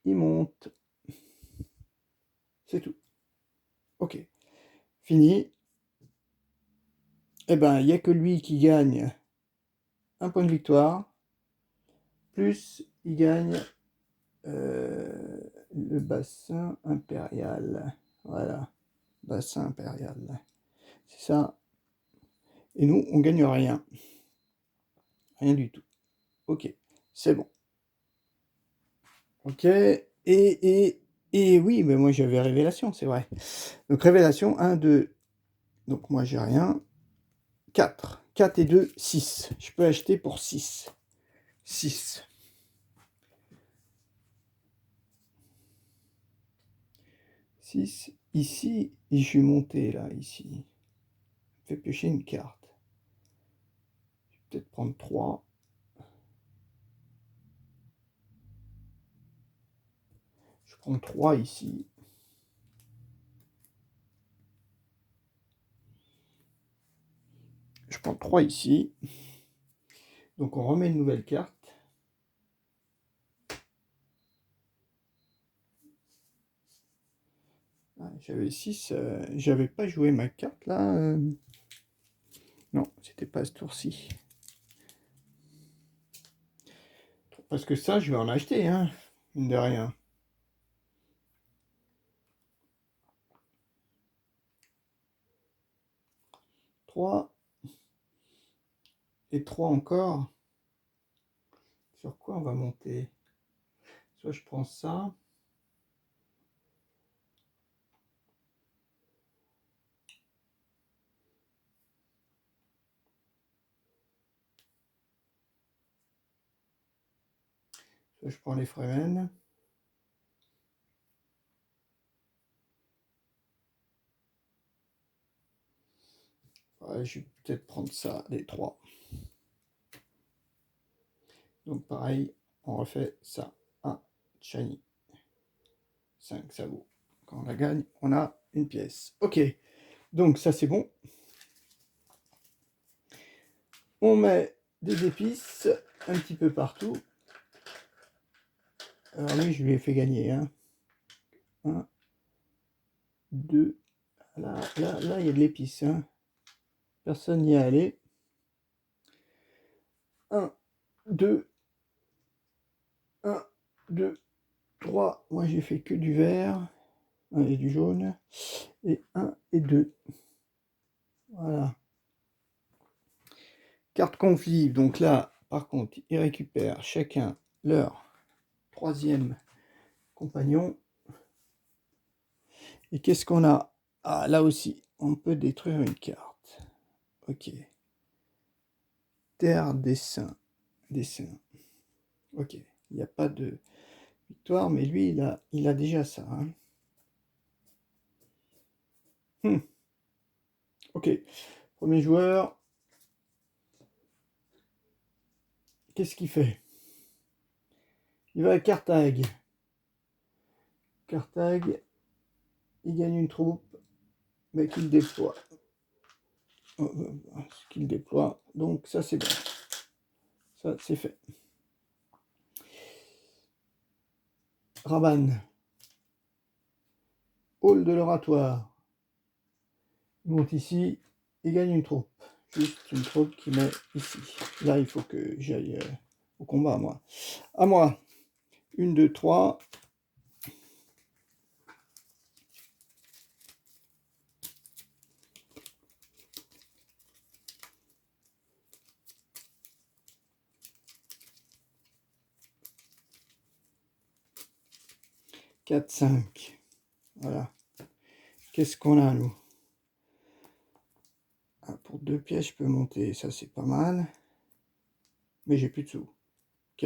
Speaker 1: Il monte. C'est tout. Ok. Fini. Eh ben, il n'y a que lui qui gagne un point de victoire. Plus il gagne le bassin impérial. Voilà. Bassin impérial. C'est ça. Et nous, on gagne rien. Rien du tout. Ok. C'est bon. Ok. Et oui, mais moi j'avais révélation, c'est vrai. Donc révélation 1, 2. Donc moi j'ai rien. 4. 4 et 2, 6. Je peux acheter pour 6. 6. 6. Ici, je suis monté là, ici. Je vais piocher une carte. Je vais peut-être prendre 3. Je prends 3 ici. Je prends 3 ici. Donc on remet une nouvelle carte. Ah, j'avais 6. J'avais pas joué ma carte là. c'était pas ce tour-ci. Parce que ça, je vais en acheter, hein, mine de rien. Trois. Et 3 encore. Sur quoi on va monter? Soit je prends ça. Soit je prends les Fremen. Ouais, je vais peut-être prendre ça, les 3. Donc pareil, on refait ça. 1, shiny. 5, ça vaut. Quand on la gagne, on a une pièce. Ok, donc ça c'est bon. On met des épices un petit peu partout. Alors lui, je lui ai fait gagner. 1, 2. Là, il y a de l'épice. Personne n'y est allé. 1, 2. 1, 2, 3. Moi, j'ai fait que du vert. Et du jaune. Et 1 et 2. Voilà. Carte convive. Donc là, par contre, ils récupèrent chacun leur 3e compagnon. Et qu'est-ce qu'on a? Ah, là aussi, on peut détruire une carte. Ok. Terre, dessin. Dessin. Ok. Il n'y a pas de victoire, mais lui, il a déjà ça. Ok. Premier joueur. Qu'est-ce qu'il fait? Il va à Carthage. Carthage, il gagne une troupe, mais qu'il déploie. Ce qu'il déploie. Donc ça c'est bon. Ça c'est fait. Rabanne. Hall de l'oratoire. Il monte ici, il gagne une troupe. Juste une troupe qui met ici. Là il faut que j'aille au combat, moi. À moi. 1, 2, 3. 4, 5. Voilà. Qu'est-ce qu'on a, nous? Pour 2 pièces, je peux monter. Ça, c'est pas mal. Mais j'ai plus de sous. Ok.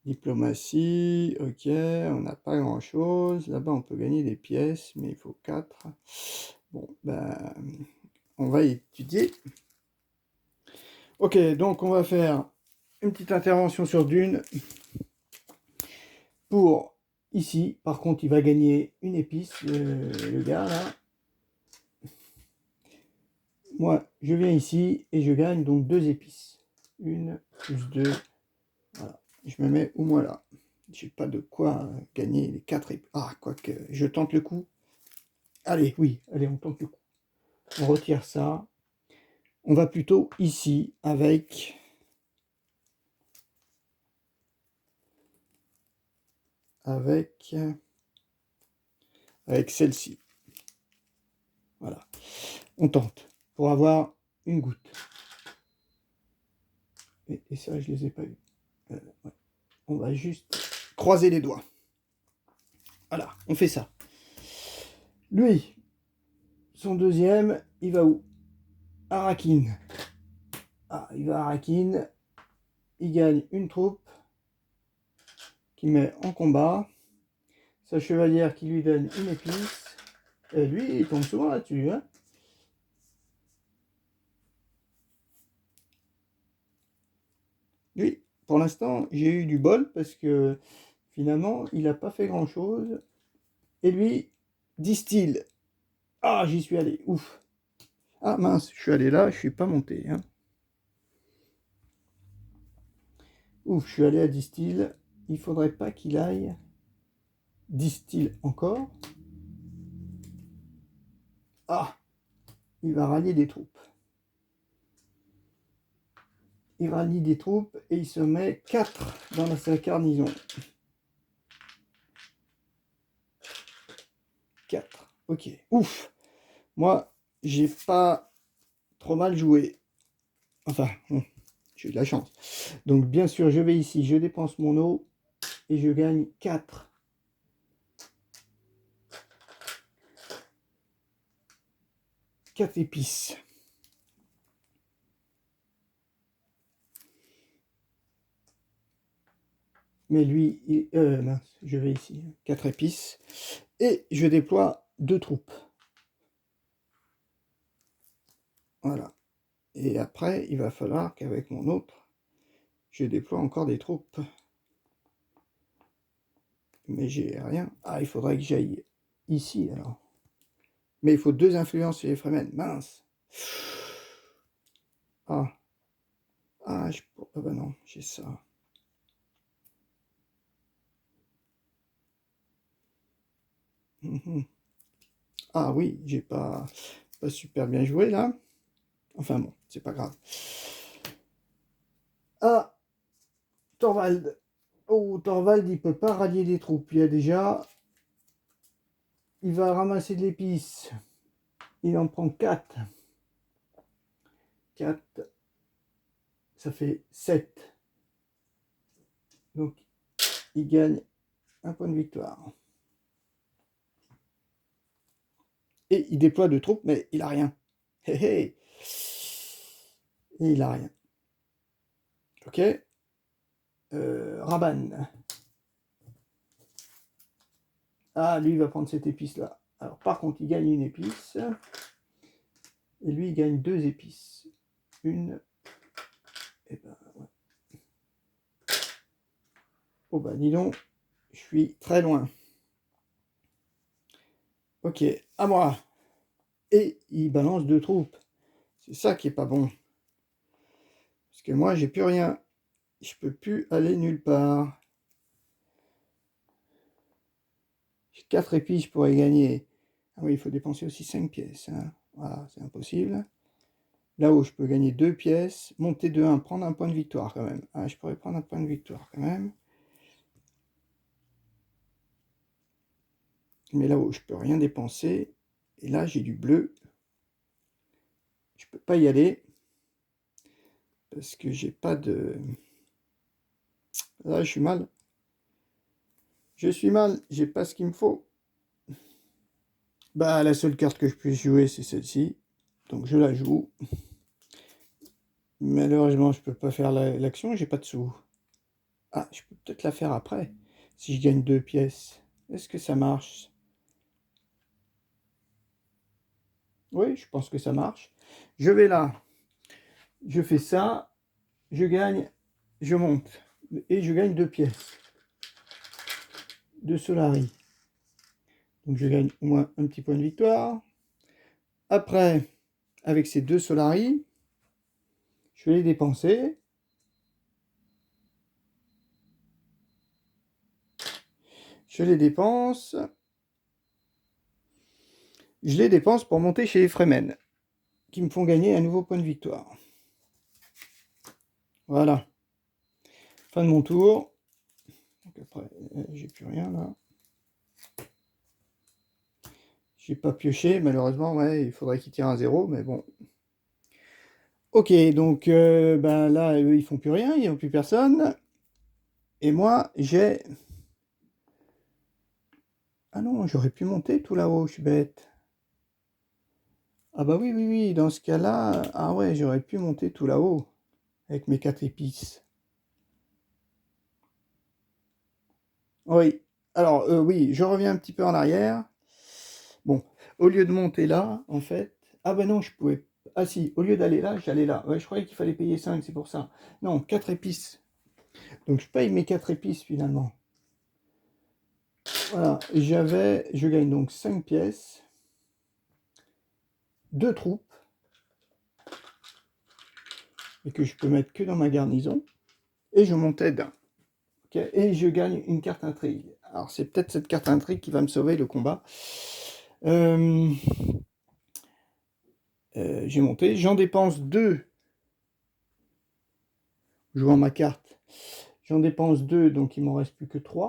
Speaker 1: Diplomatie. Ok. On n'a pas grand-chose. Là-bas, on peut gagner des pièces, mais il faut 4. Bon, ben, on va étudier. Ok, donc on va faire une petite intervention sur Dune. Pour ici, par contre, il va gagner une épice, le gars là. Moi, je viens ici et je gagne donc 2 épices. 1 plus 2. Voilà. Je me mets au moins là. J'ai pas de quoi gagner les 4 épices. Ah, quoique, je tente le coup. Allez, oui, allez, on tente le coup. On retire ça. On va plutôt ici avec celle-ci. Voilà. On tente pour avoir une goutte. Et ça, je les ai pas eu. Ouais. On va juste croiser les doigts. Voilà, on fait ça. Lui, son deuxième, il va où? Arakin. Ah, il va à Arakin. Il gagne une troupe qu'il met en combat. Sa chevalière qui lui donne une épice. Et lui, il tombe souvent là-dessus. Lui, pour l'instant, j'ai eu du bol parce que finalement, il n'a pas fait grand-chose. Et lui, distille. Ah, j'y suis allé. Ouf. Ah mince, je suis allé là, je suis pas monté. Ouf, je suis allé à distill. Il faudrait pas qu'il aille distill encore. Ah, il va rallier des troupes. il rallie des troupes et il se met 4 dans sa garnison. 4. Ok. Ouf. Moi, j'ai pas trop mal joué. Enfin, bon, j'ai eu de la chance. Donc, bien sûr, je vais ici, je dépense mon eau et je gagne 4. Quatre épices. Mais lui, mince, je vais ici, 4 épices. Et je déploie 2 troupes. Voilà. Et après, il va falloir qu'avec mon autre, je déploie encore des troupes. Mais j'ai rien. Ah, il faudrait que j'aille ici, alors. Mais il faut 2 influences sur les Fremen. Mince. Ah. Ah, ah bah non, j'ai ça. Ah oui, j'ai pas super bien joué, là. Enfin bon, c'est pas grave. Ah, Thorvald. Oh, Thorvald, il peut pas rallier les troupes. Il y a déjà... Il va ramasser de l'épice. Il en prend 4. 4. Ça fait 7. Donc, il gagne un point de victoire. Et il déploie 2 troupes, mais il a rien. Hé hé. Et il a rien. Ok. Raban. Ah, lui, il va prendre cette épice-là. Alors, par contre, il gagne une épice. Et lui, il gagne 2 épices. Une. Et ben, ouais. Oh, bah, dis donc, je suis très loin. Ok, à moi. Et il balance 2 troupes. C'est ça qui est pas bon. Parce que moi, j'ai plus rien. Je peux plus aller nulle part. J'ai 4 épices, je pourrais gagner. Ah oui, il faut dépenser aussi 5 pièces. Hein. Voilà, c'est impossible. Là-haut, je peux gagner 2 pièces. Monter de 1, prendre un point de victoire quand même. Ah, je pourrais prendre un point de victoire quand même. Mais là-haut, je peux rien dépenser. Et là, j'ai du bleu. Je peux pas y aller. Parce que j'ai pas de... Là, je suis mal. Je suis mal. J'ai pas ce qu'il me faut. Bah, la seule carte que je puisse jouer, c'est celle-ci. Donc, je la joue. Malheureusement, je peux pas faire l'action. J'ai pas de sous. Ah, je peux peut-être la faire après. Si je gagne 2 pièces. Est-ce que ça marche? Oui, je pense que ça marche. Je vais là. Je fais ça. Je gagne. Je monte. Et je gagne 2 pièces. De Solari. Donc je gagne au moins un petit point de victoire. Après, avec ces 2 Solari, je vais les dépenser. Je les dépense. Je les dépense pour monter chez les Fremen, qui me font gagner un nouveau point de victoire. Voilà. Fin de mon tour. Donc après, j'ai plus rien là. J'ai pas pioché, malheureusement, ouais, il faudrait qu'il tire un 0, mais bon. Ok, donc ben là, eux, ils font plus rien, ils n'ont plus personne. Et moi, j'ai... Ah non, j'aurais pu monter tout là-haut, je suis bête. Ah bah oui, oui, oui, dans ce cas-là, ah ouais, j'aurais pu monter tout là-haut, avec mes 4 épices. Oui, alors oui, je reviens un petit peu en arrière. Bon, au lieu de monter là, en fait... Ah ben non, je pouvais... Ah si, au lieu d'aller là, j'allais là. Ouais, je croyais qu'il fallait payer 5, c'est pour ça. Non, 4 épices. Donc je paye mes 4 épices finalement. Voilà, je gagne donc 5 pièces. 2 troupes. Et que je peux mettre que dans ma garnison. Et je montais d'un. Okay, et je gagne une carte intrigue. Alors c'est peut-être cette carte intrigue qui va me sauver le combat. J'ai monté, j'en dépense 2 jouant ma carte. J'en dépense 2, donc il m'en reste plus que 3.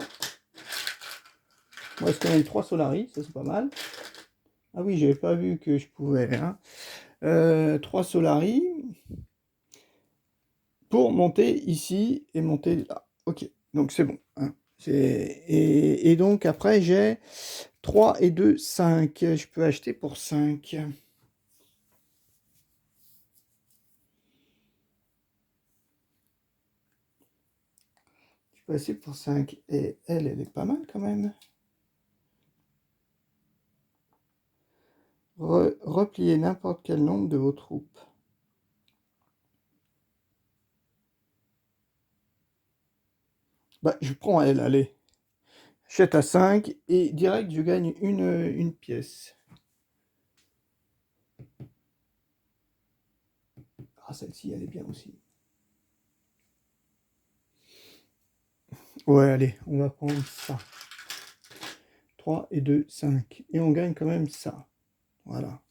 Speaker 1: Il me reste quand même 3 Solari, ça c'est pas mal. Ah oui, j'avais pas vu que je pouvais. Hein. 3 Solari pour monter ici et monter là. Ok, donc c'est bon. Hein. Et donc après j'ai 3 et 2, 5. Je peux acheter pour 5. Je peux acheter pour 5. Et elle est pas mal quand même. Repliez n'importe quel nombre de vos troupes. Bah, je prends elle, allez. Jette à 5 et direct, je gagne une pièce. Ah, celle-ci, elle est bien aussi. Ouais, allez, on va prendre ça. 3 et 2, 5. Et on gagne quand même ça. Voilà.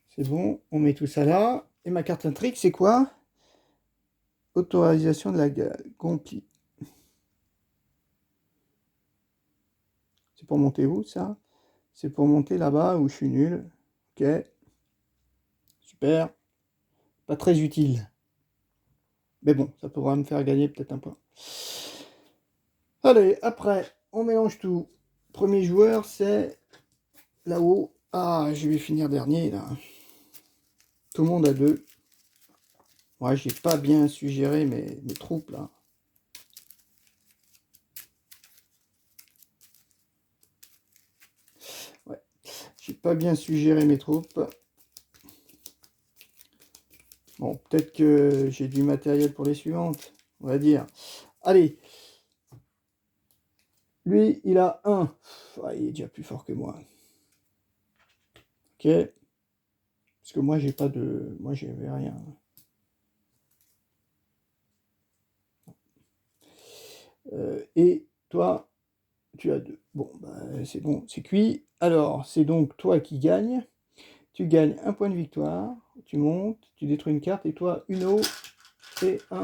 Speaker 1: C'est bon, on met tout ça là. Et ma carte intrigue, c'est quoi? Autorisation de la compli. C'est pour monter où, ça? C'est pour monter là-bas où je suis nul. Ok. Super. Pas très utile. Mais bon, ça pourra me faire gagner peut-être un point. Allez, après, on mélange tout. Premier joueur, c'est là-haut. Ah, je vais finir dernier, là. Tout le monde a 2. Ouais, j'ai pas bien suggéré mes troupes, là. Ouais, j'ai pas bien suggéré mes troupes. Bon, peut-être que j'ai du matériel pour les suivantes, on va dire. Allez. Lui, il a 1. Ah, il est déjà plus fort que moi. Ok. Parce que moi, j'ai pas de... Moi, j'avais rien. Et toi, tu as 2. Bon, bah, c'est bon, c'est cuit. Alors, c'est donc toi qui gagnes. Tu gagnes un point de victoire. Tu montes, tu détruis une carte. Et toi, une eau et un...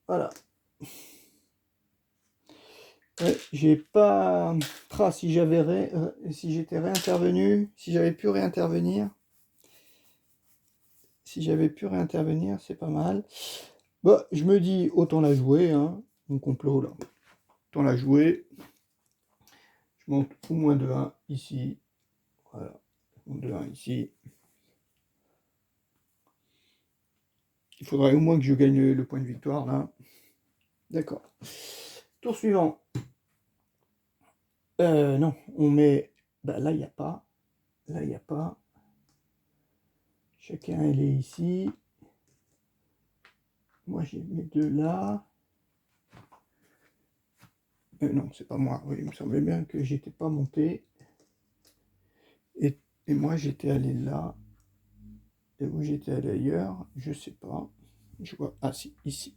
Speaker 1: Voilà. Ouais, j'ai pas... Ah, si j'avais si j'étais réintervenu, si j'avais pu réintervenir, c'est pas mal. Bah, je me dis, autant la jouer, hein, mon complot, là. Autant la jouer. Je monte au moins de 1 ici. Voilà. Je monte de 1 ici. Il faudrait au moins que je gagne le point de victoire, là. D'accord. Tour suivant. Non, on met... Bah, là, il n'y a pas. Là, il n'y a pas. Chacun, elle est ici. Moi, j'ai mes 2 là. Non, c'est pas moi. Oui, il me semblait bien que j'étais pas monté. Et moi, j'étais allé là. Et où j'étais allé ailleurs, je sais pas. Je vois. Ah si, ici.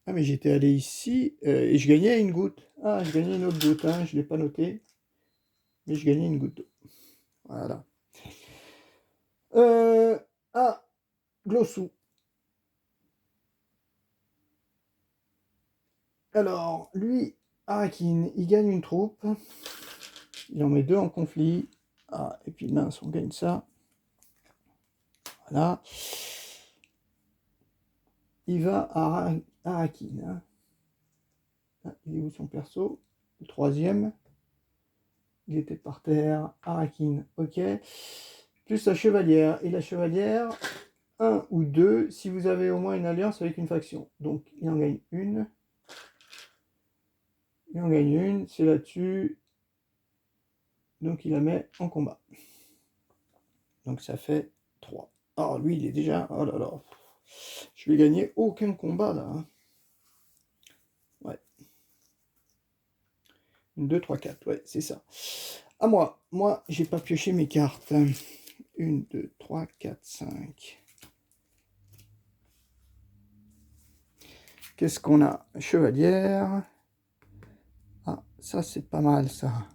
Speaker 1: Ah mais j'étais allé ici et je gagnais une goutte. Ah, je gagnais une autre goutte, hein, je ne l'ai pas noté. Mais je gagnais une goutte d'eau. Voilà. Ah, Glossou. Alors, lui, Arakin, il gagne une troupe. Il en met 2 en conflit. Ah, et puis mince, on gagne ça. Voilà. Il va à Arakin. Hein. Ah, il est où son perso? Le troisième. Il était par terre. Arakin, ok. Plus la chevalière. Et la chevalière, 1 ou 2, si vous avez au moins une alliance avec une faction. Donc, il en gagne une. Il en gagne une, c'est là-dessus. Donc, il la met en combat. Donc, ça fait 3. Alors, lui, il est déjà... Oh là là. Je vais gagner aucun combat, là. Hein. Ouais. 2, 3, 4. Ouais, c'est ça. À moi. Moi, j'ai pas pioché mes cartes. 1, 2, 3, 4, 5. Qu'est-ce qu'on a? Chevalière. Ah, ça, c'est pas mal, ça.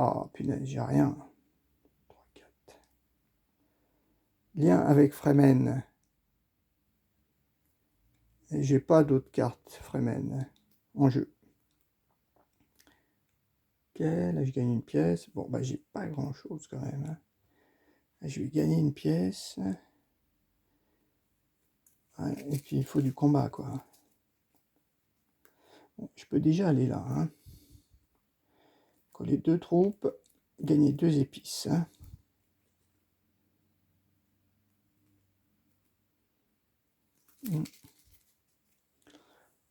Speaker 1: Ah, punaise, j'ai rien. 3, 4. Lien avec Fremen. Et j'ai pas d'autres cartes Fremen en jeu. Ok, là je gagne une pièce. Bon, bah j'ai pas grand chose quand même. Hein. Je vais gagner une pièce. Ouais, et puis il faut du combat, quoi. Bon, je peux déjà aller là. Hein. Coller 2 troupes, gagner 2 épices. Hein.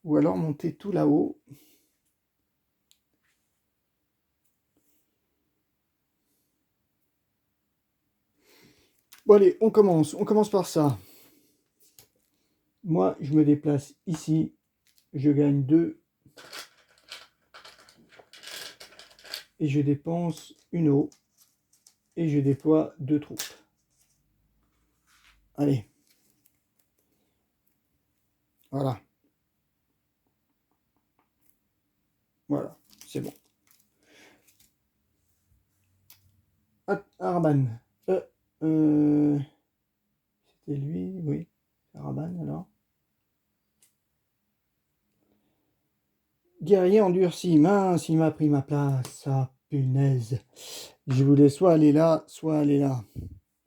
Speaker 1: Ou alors monter tout là-haut. Bon allez, on commence par ça. Moi, je me déplace ici, je gagne 2. Et je dépense une eau. Et je déploie 2 troupes. Allez. Voilà. Voilà, c'est bon. Araban. C'était lui, oui. Araban, alors. Guerrier endurci. Mince, il m'a pris ma place. Ah, punaise. Je voulais soit aller là, soit aller là.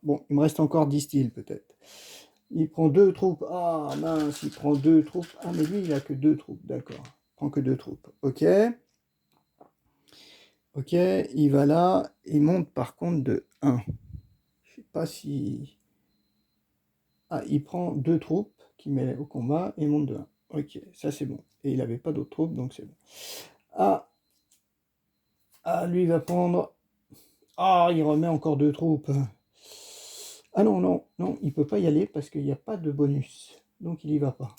Speaker 1: Bon, il me reste encore 10 styles, peut-être. Il prend 2 troupes. Ah, mince, il prend 2 troupes. Ah, mais lui, il a que 2 troupes, d'accord. Il prend que 2 troupes. Ok. Ok, il va là. Il monte par contre de 1. Je sais pas si... Ah, il prend 2 troupes qu'il met au combat et monte de 1. Ok, ça c'est bon. Et il n'avait pas d'autres troupes, donc c'est bon. Ah, lui il va prendre... Ah, il remet encore 2 troupes. Ah non, non, non, il peut pas y aller parce qu'il n'y a pas de bonus. Donc il y va pas.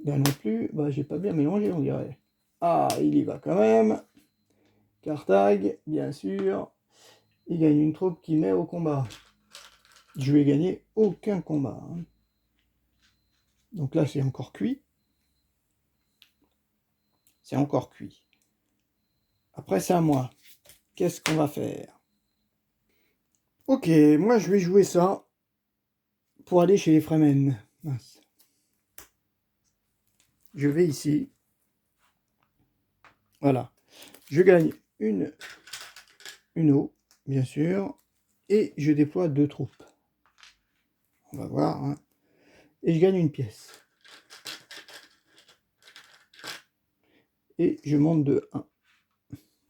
Speaker 1: Là non plus, bah j'ai pas bien mélangé on dirait. Ah, il y va quand même. Carthage, bien sûr. Il gagne une troupe qui met au combat. Je vais gagner aucun combat. Hein. Donc là c'est encore cuit. C'est encore cuit. Après c'est à moi. Qu'est-ce qu'on va faire? Ok, moi je vais jouer ça pour aller chez les Fremen. Mince. Je vais ici. Voilà. Je gagne une eau, bien sûr. Et je déploie 2 troupes. On va voir. Hein. Et je gagne une pièce. Et je monte de 1.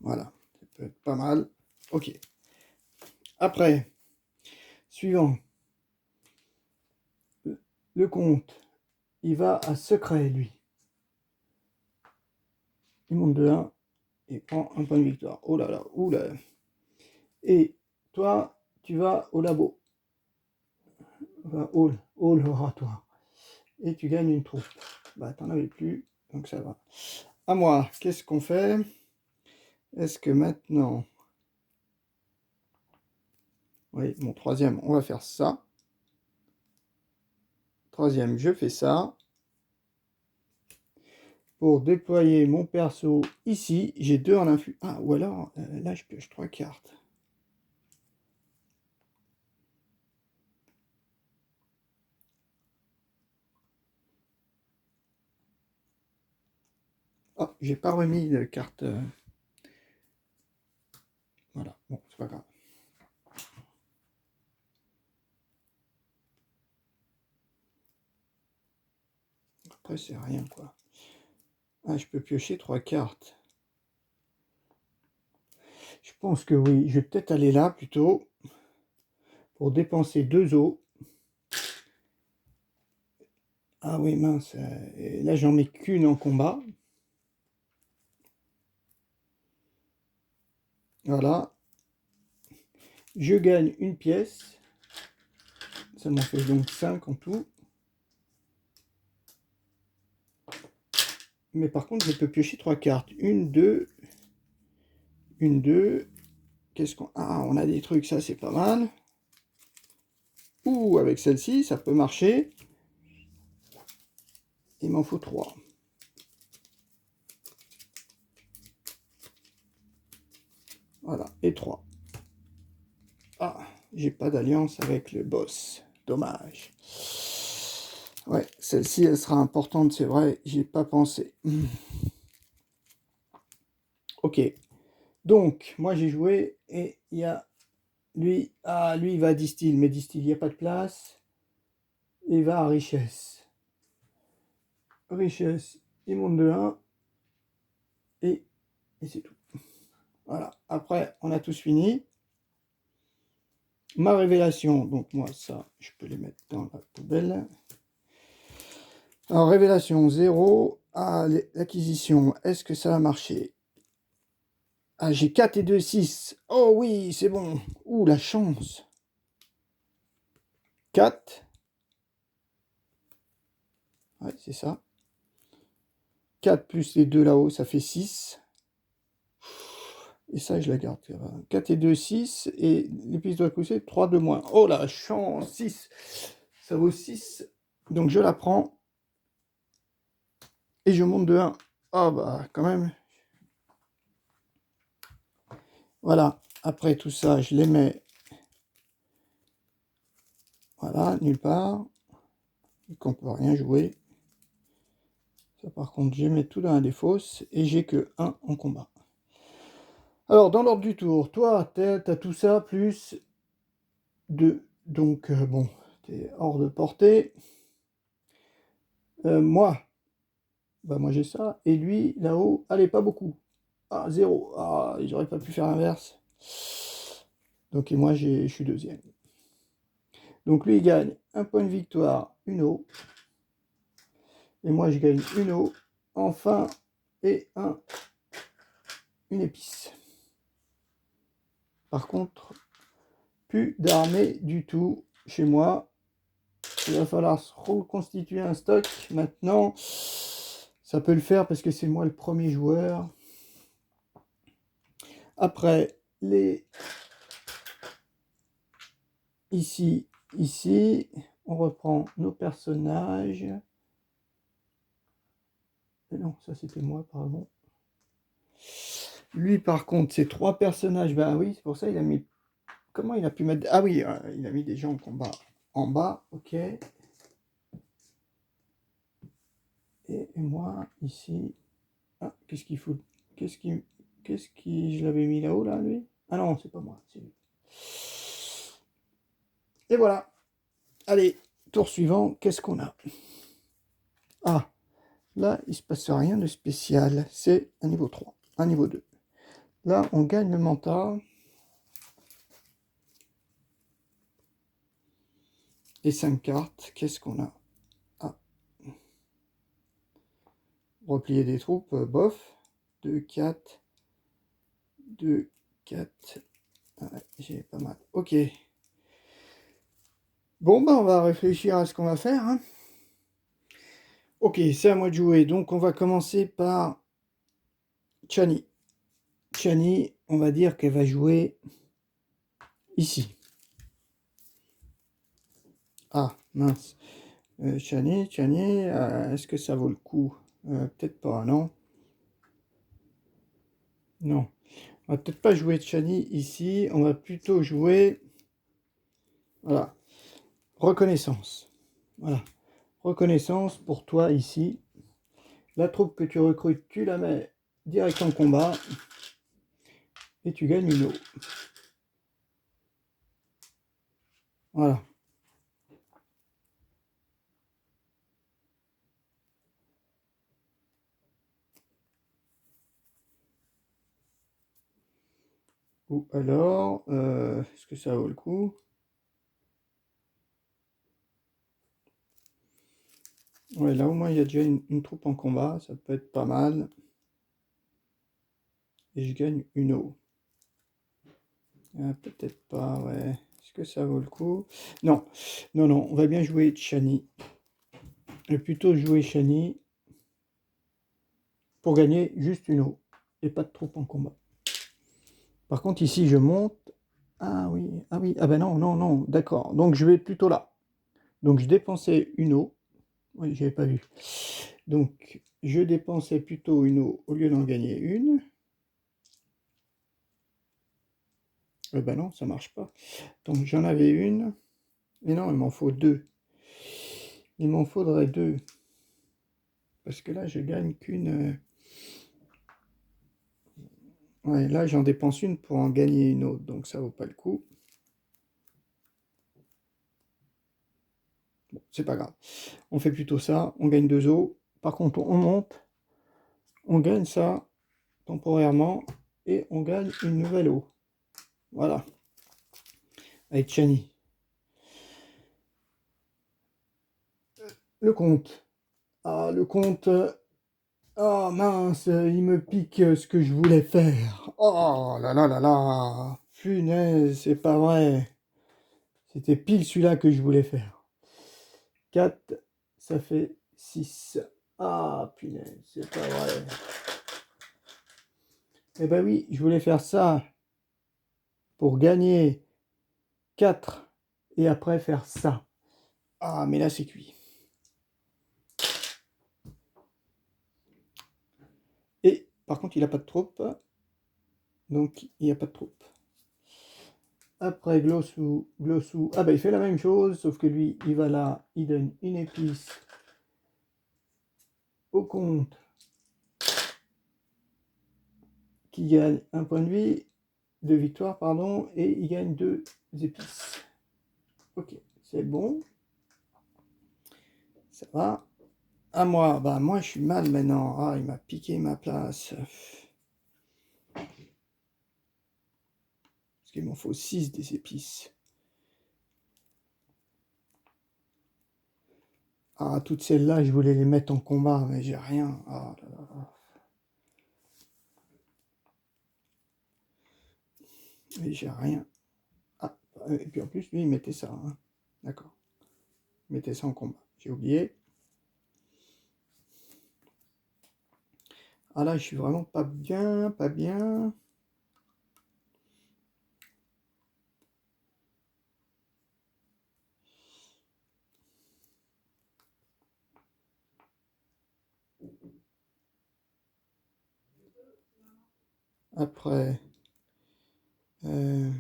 Speaker 1: Voilà. Ça peut être pas mal. Ok. Après, suivant. Le comte, il va à secret, lui. Il monte de 1 et prend un point de victoire. Oh là là, oula. Et toi, tu vas au labo. Hall oratoire. Et tu gagnes une troupe. Bah, t'en avais plus, donc ça va. À moi, qu'est-ce qu'on fait? Est-ce que maintenant... Oui, mon troisième, on va faire ça. Troisième, je fais ça. Pour déployer mon perso ici, j'ai 2 en influx. Ah, ou alors, là, je pioche 3 cartes. Oh, j'ai pas remis de carte. Voilà, bon, c'est pas grave. Après, c'est rien, quoi. Ah, je peux piocher 3 cartes. Je pense que oui. Je vais peut-être aller là, plutôt, pour dépenser 2 os. Ah oui, mince. Là, j'en mets qu'une en combat. Voilà. Je gagne une pièce. Ça m'en fait donc 5 en tout. Mais par contre, je peux piocher 3 cartes. Une, 2. Une, 2. Qu'est-ce qu'on... Ah, on a des trucs, ça, c'est pas mal. Ouh, avec celle-ci, ça peut marcher. Il m'en faut 3. Voilà, et 3. Ah, j'ai pas d'alliance avec le boss. Dommage. Ouais, celle-ci, elle sera importante, c'est vrai, j'y ai pas pensé. Ok, donc, moi j'ai joué, et il y a lui. Ah, lui, il va à distill, mais distill, il n'y a pas de place. Il va à richesse. Richesse, il monte de 1, et c'est tout. Voilà, après, on a tous fini. Ma révélation, donc moi, ça, je peux les mettre dans la poubelle. Alors, révélation 0. Ah, l'acquisition, est-ce que ça va marcher? Ah, j'ai 4 et 2, 6. Oh oui, c'est bon. Ouh, la chance. 4. Ouais, c'est ça. 4 plus les 2 là-haut, ça fait 6. Et ça, je la garde. 4 et 2, 6. Et les pistes de coup, c'est 3 de moins. Oh, la chance. 6. Ça vaut 6. Donc, je la prends. Et je monte de 1. Ah, bah, quand même. Voilà. Après tout ça, je les mets. Voilà, nulle part. Et qu'on peut rien jouer. Ça, par contre, je mets tout dans la défausse. Et j'ai que 1 en combat. Alors, dans l'ordre du tour, toi, t'as tout ça, plus 2. Donc, bon, t'es hors de portée. Moi, bah moi j'ai ça. Et lui, là-haut, allez, pas beaucoup. Ah, 0. Ah, j'aurais pas pu faire l'inverse. Donc, et moi, je suis deuxième. Donc, lui, il gagne un point de victoire, une eau. Et moi, je gagne une eau, enfin, et une épice. Par contre, plus d'armée du tout chez moi. Il va falloir se reconstituer un stock. Maintenant, ça peut le faire parce que c'est moi le premier joueur. Après, les... Ici, on reprend nos personnages. Et non, ça c'était moi, pardon. Lui, par contre, ces 3 personnages, ben oui, c'est pour ça il a mis... Comment il a pu mettre... Ah oui, il a mis des gens en combat en bas, ok. Et moi, ici... Ah, qu'est-ce qu'il faut? Qu'est-ce qui... Je l'avais mis là-haut, là, lui? Ah non, c'est pas moi, c'est lui. Et voilà. Allez, tour suivant, qu'est-ce qu'on a? Ah, là, il se passe rien de spécial. C'est un niveau 3, un niveau 2. Là, on gagne le mental. Et 5 cartes, qu'est-ce qu'on a? Ah. Replier des troupes, bof. 2, 4. 2, 4. Ah ouais, j'ai pas mal. Ok. Bon, ben, on va réfléchir à ce qu'on va faire. Hein. Ok, c'est à moi de jouer. Donc, on va commencer par Chani. Chani, on va dire qu'elle va jouer ici. Ah, mince. Chani, est-ce que ça vaut le coup? Peut-être pas, non? Non. On va peut-être pas jouer Chani ici. On va plutôt jouer... Voilà. Reconnaissance. Voilà. Reconnaissance pour toi ici. La troupe que tu recrutes, tu la mets direct en combat. Et tu gagnes une eau. Voilà. Ou alors, est-ce que ça vaut le coup? Ouais, là au moins il y a déjà une troupe en combat, ça peut être pas mal. Et je gagne une eau. Ah, peut-être pas, ouais. Est-ce que ça vaut le coup? Non, non, non, on va bien jouer Chani. Je vais plutôt jouer Chani pour gagner juste une eau. Et pas de troupe en combat. Par contre, ici, je monte. Ah oui, ah oui, ah ben non, non, non, d'accord. Donc je vais plutôt là. Donc je dépensais une eau. Oui, j'avais pas vu. Donc je dépensais plutôt une eau au lieu d'en gagner une. Ben non, ça marche pas. Donc j'en avais une. Mais non, il m'en faut deux. Il m'en faudrait deux. Parce que là, je gagne qu'une... Ouais, là, j'en dépense une pour en gagner une autre. Donc ça vaut pas le coup. Bon, c'est pas grave. On fait plutôt ça. On gagne 2 os. Par contre, on monte. On gagne ça temporairement. Et on gagne une nouvelle eau. Voilà. Avec Chani. Le compte. Ah, le compte. Oh mince, il me pique ce que je voulais faire. Oh là là là là. Punaise, c'est pas vrai. C'était pile celui-là que je voulais faire. 4, ça fait 6. Ah punaise, c'est pas vrai. Eh ben oui, je voulais faire ça pour gagner 4 et après faire ça. Ah, mais là c'est cuit. Et par contre, il n'a pas de troupe. Donc, il n'y a pas de troupe. Après, Glossou, Glossou. Ah, bah, il fait la même chose, sauf que lui, il va là, il donne une épice au compte qui gagne un point de vie, de victoire, pardon, et il gagne 2 épices. Ok, c'est bon. Ça va. À moi, bah, moi, je suis mal maintenant. Ah, il m'a piqué ma place. Parce qu'il m'en faut 6 des épices. Ah, toutes celles-là, je voulais les mettre en combat, mais j'ai rien. Ah là là. Mais j'ai rien. Ah, et puis en plus, lui, il mettait ça. Hein. D'accord. Il mettait ça en combat. J'ai oublié. Ah là, je suis vraiment pas bien, pas bien. Après, euh,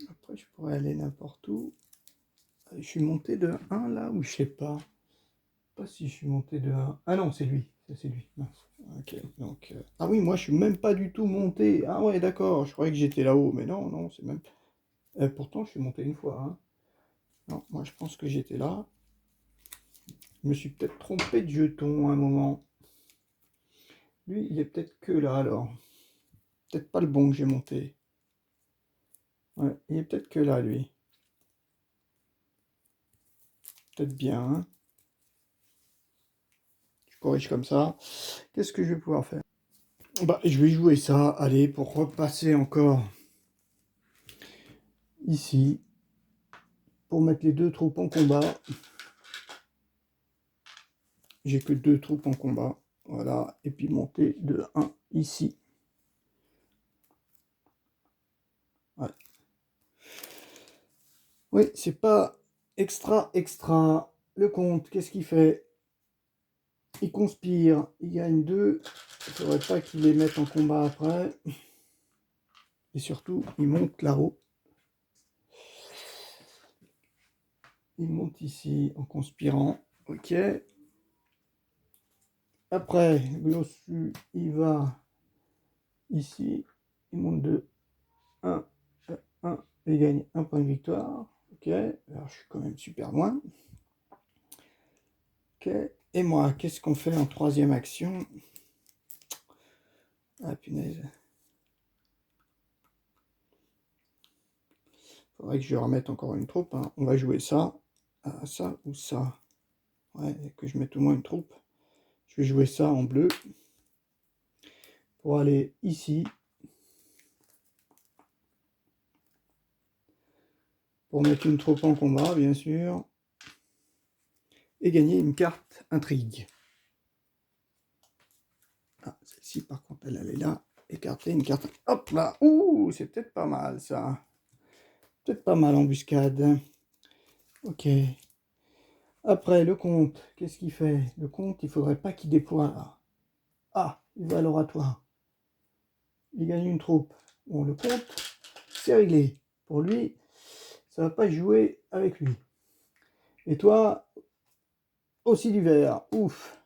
Speaker 1: après, je pourrais aller n'importe où. Je suis monté de 1 là, ou je sais pas. Pas si je suis monté de 1. Ah non, c'est lui. Ça, c'est lui. Mince. Ok, donc... Ah oui, moi, je suis même pas du tout monté. Ah ouais, d'accord. Je croyais que j'étais là-haut. Mais non, non, c'est même... pourtant, je suis monté une fois. Hein. Non, moi, je pense que j'étais là. Je me suis peut-être trompé de jeton à un moment. Lui, il est peut-être que là, alors. Peut-être pas le bon que j'ai monté. Ouais, il est peut-être que là, lui. Peut-être bien. Hein. Je corrige comme ça. Qu'est-ce que je vais pouvoir faire? Bah, je vais jouer ça, allez, pour repasser encore ici, pour mettre les 2 troupes en combat. J'ai que 2 troupes en combat, voilà, et puis monter de 1 ici. Ouais. Oui, c'est pas extra. Le comte, qu'est-ce qu'il fait? Il conspire, il gagne 2. Il ne faudrait pas qu'il les mette en combat après. Et surtout, il monte là-haut. Il monte ici en conspirant. Ok. Après, Glossu, il va ici. Il monte de 1, 1, et il gagne 1 point de victoire. Ok. Alors, je suis quand même super loin. Ok. Et moi, qu'est-ce qu'on fait en troisième action? Ah, punaise. Faudrait que je remette encore une troupe. Hein. On va jouer ça. Ah, ça ou ça. Ouais, que je mette au moins une troupe. Je vais jouer ça en bleu. Pour aller ici. Pour mettre une troupe en combat, bien sûr. Et gagner une carte intrigue. Ah, celle-ci, par contre, elle est là. Écarter une carte. Hop là. Ouh, c'est peut-être pas mal, ça. Peut-être pas mal, embuscade. Ok. Après, le comte, qu'est-ce qu'il fait? Le comte, il faudrait pas qu'il dépoire. Ah, il va à l'oratoire. Il gagne une troupe. Bon, le comte, c'est réglé. Pour lui, ça va pas jouer avec lui. Et toi, aussi du vert. Ouf.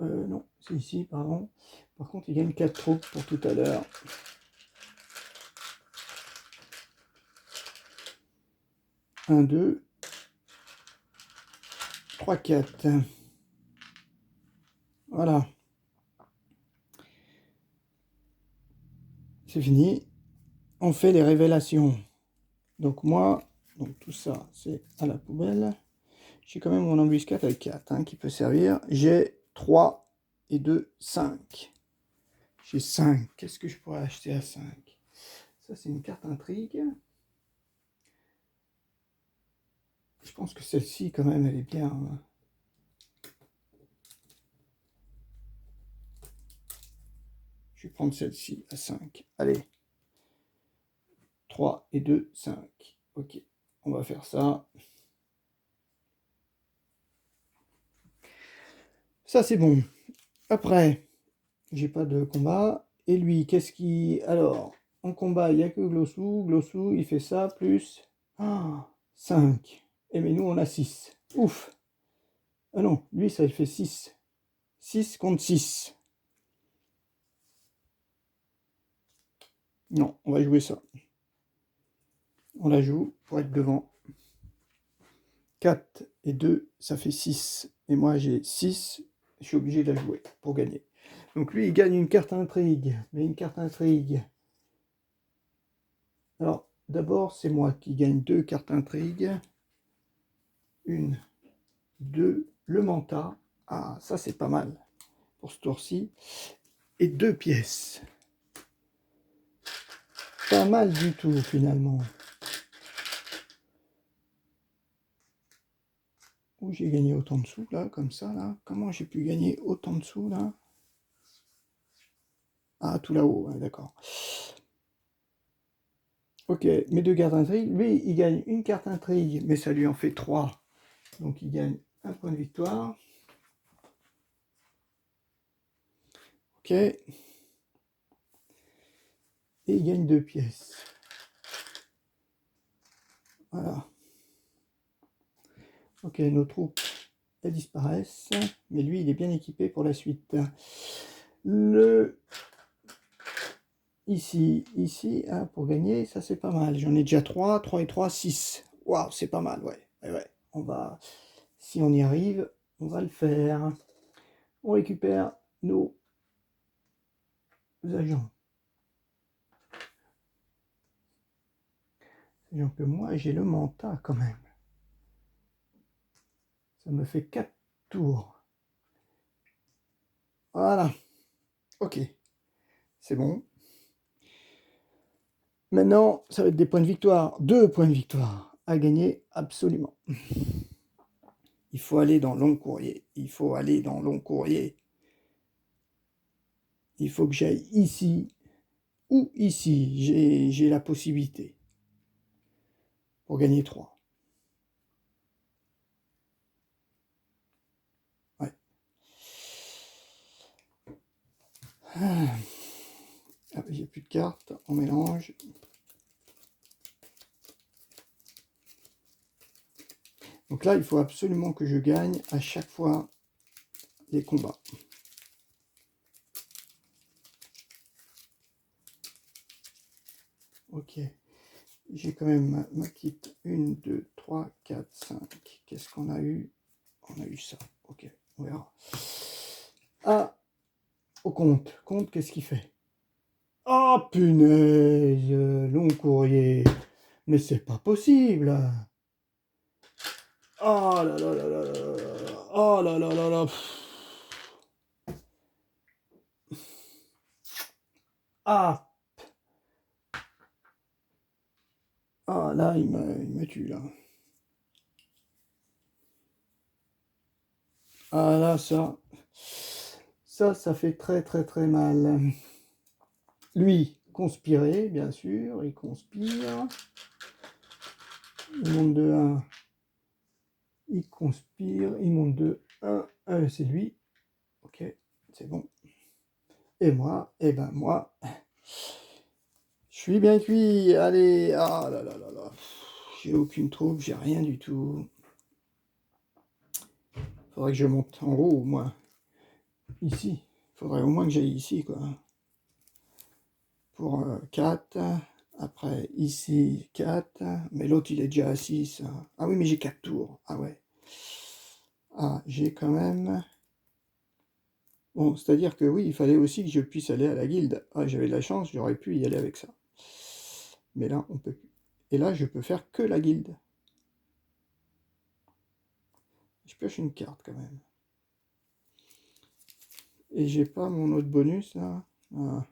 Speaker 1: Non, c'est ici, pardon. Par contre, il gagne 4 troupes pour tout à l'heure. 1, 2, 3, 4. Voilà. C'est fini. On fait les révélations. Donc moi, donc tout ça, c'est à la poubelle. J'ai quand même mon embuscade avec 4 hein, qui peut servir. J'ai 3 et 2, 5. J'ai 5. Qu'est-ce que je pourrais acheter à 5? Ça, c'est une carte intrigue. Je pense que celle-ci, quand même, elle est bien. Je vais prendre celle-ci à 5. Allez. 3 et 2, 5. Ok, on va faire ça. Ça, c'est bon. Après, j'ai pas de combat. Et lui, qu'est-ce qui... Alors, en combat, il n'y a que Glossou. Glossou, il fait ça, plus... Ah, 5. Et mais nous, on a 6. Ouf. Ah non, lui, ça, il fait 6. 6 contre 6. Non, on va jouer ça. On la joue pour être devant. 4 et 2, ça fait 6. Et moi, j'ai 6. Je suis obligé de la jouer pour gagner. Donc lui, il gagne une carte intrigue. Mais une carte intrigue... Alors, d'abord, c'est moi qui gagne 2 cartes intrigue. 1, 2, le Manta. Ah, ça, c'est pas mal pour ce tour-ci. Et 2 pièces. Pas mal du tout, finalement. Où j'ai gagné autant de sous, là, comme ça, là? Comment j'ai pu gagner autant de sous, là? Ah, tout là-haut, ouais, d'accord. Ok, mes 2 cartes intrigue. Lui, il gagne une carte intrigue, mais ça lui en fait 3. Donc, il gagne un point de victoire. Ok. Et il gagne 2 pièces. Voilà. Ok, nos troupes, elles disparaissent. Mais lui, il est bien équipé pour la suite. Le... Ici, hein, pour gagner, ça c'est pas mal. J'en ai déjà 3, 3 et 3, 6. Waouh, c'est pas mal, ouais. Ouais. On va... Si on y arrive, on va le faire. On récupère nos agents. Sachant que moi, j'ai le Manta quand même. Ça me fait 4 tours. Voilà. Ok. C'est bon. Maintenant, ça va être des points de victoire. 2 points de victoire à gagner absolument. Il faut aller dans long courrier. Il faut aller dans long courrier. Il faut que j'aille ici ou ici. J'ai la possibilité pour gagner 3. Ouais. Ah, j'ai plus de cartes. On mélange. Donc là, il faut absolument que je gagne à chaque fois les combats. Ok. J'ai quand même ma petite 1, 2, 3, 4, 5. Qu'est-ce qu'on a eu? On a eu ça. Ok, on verra. Ah, au compte. Compte, qu'est-ce qu'il fait? Oh, punaise, long courrier. Mais c'est pas possible. Oh là là là là là là. Oh là là là là. Ah. Ah là, il me tue là. Ah là, ça fait très très très mal. Lui, conspirer, bien sûr, il conspire. Il monte de 1. Il conspire. Il monte de 1. C'est lui. Ok, c'est bon. Et moi, eh ben moi, je suis bien cuit. Allez, ah là là là là. J'ai aucune troupe, j'ai rien du tout. Faudrait que je monte en haut, au moins. Ici. Faudrait au moins que j'aille ici, quoi. Pour 4. Après, ici, 4. Mais l'autre, il est déjà à 6. Ah oui, mais j'ai 4 tours. Ah ouais. Ah, j'ai quand même... Bon, c'est-à-dire que oui, il fallait aussi que je puisse aller à la guilde. Ah, j'avais de la chance, j'aurais pu y aller avec ça. Mais là, on peut plus. Et là, je peux faire que la guilde. Je pioche une carte quand même. Et j'ai pas mon autre bonus là. Ah.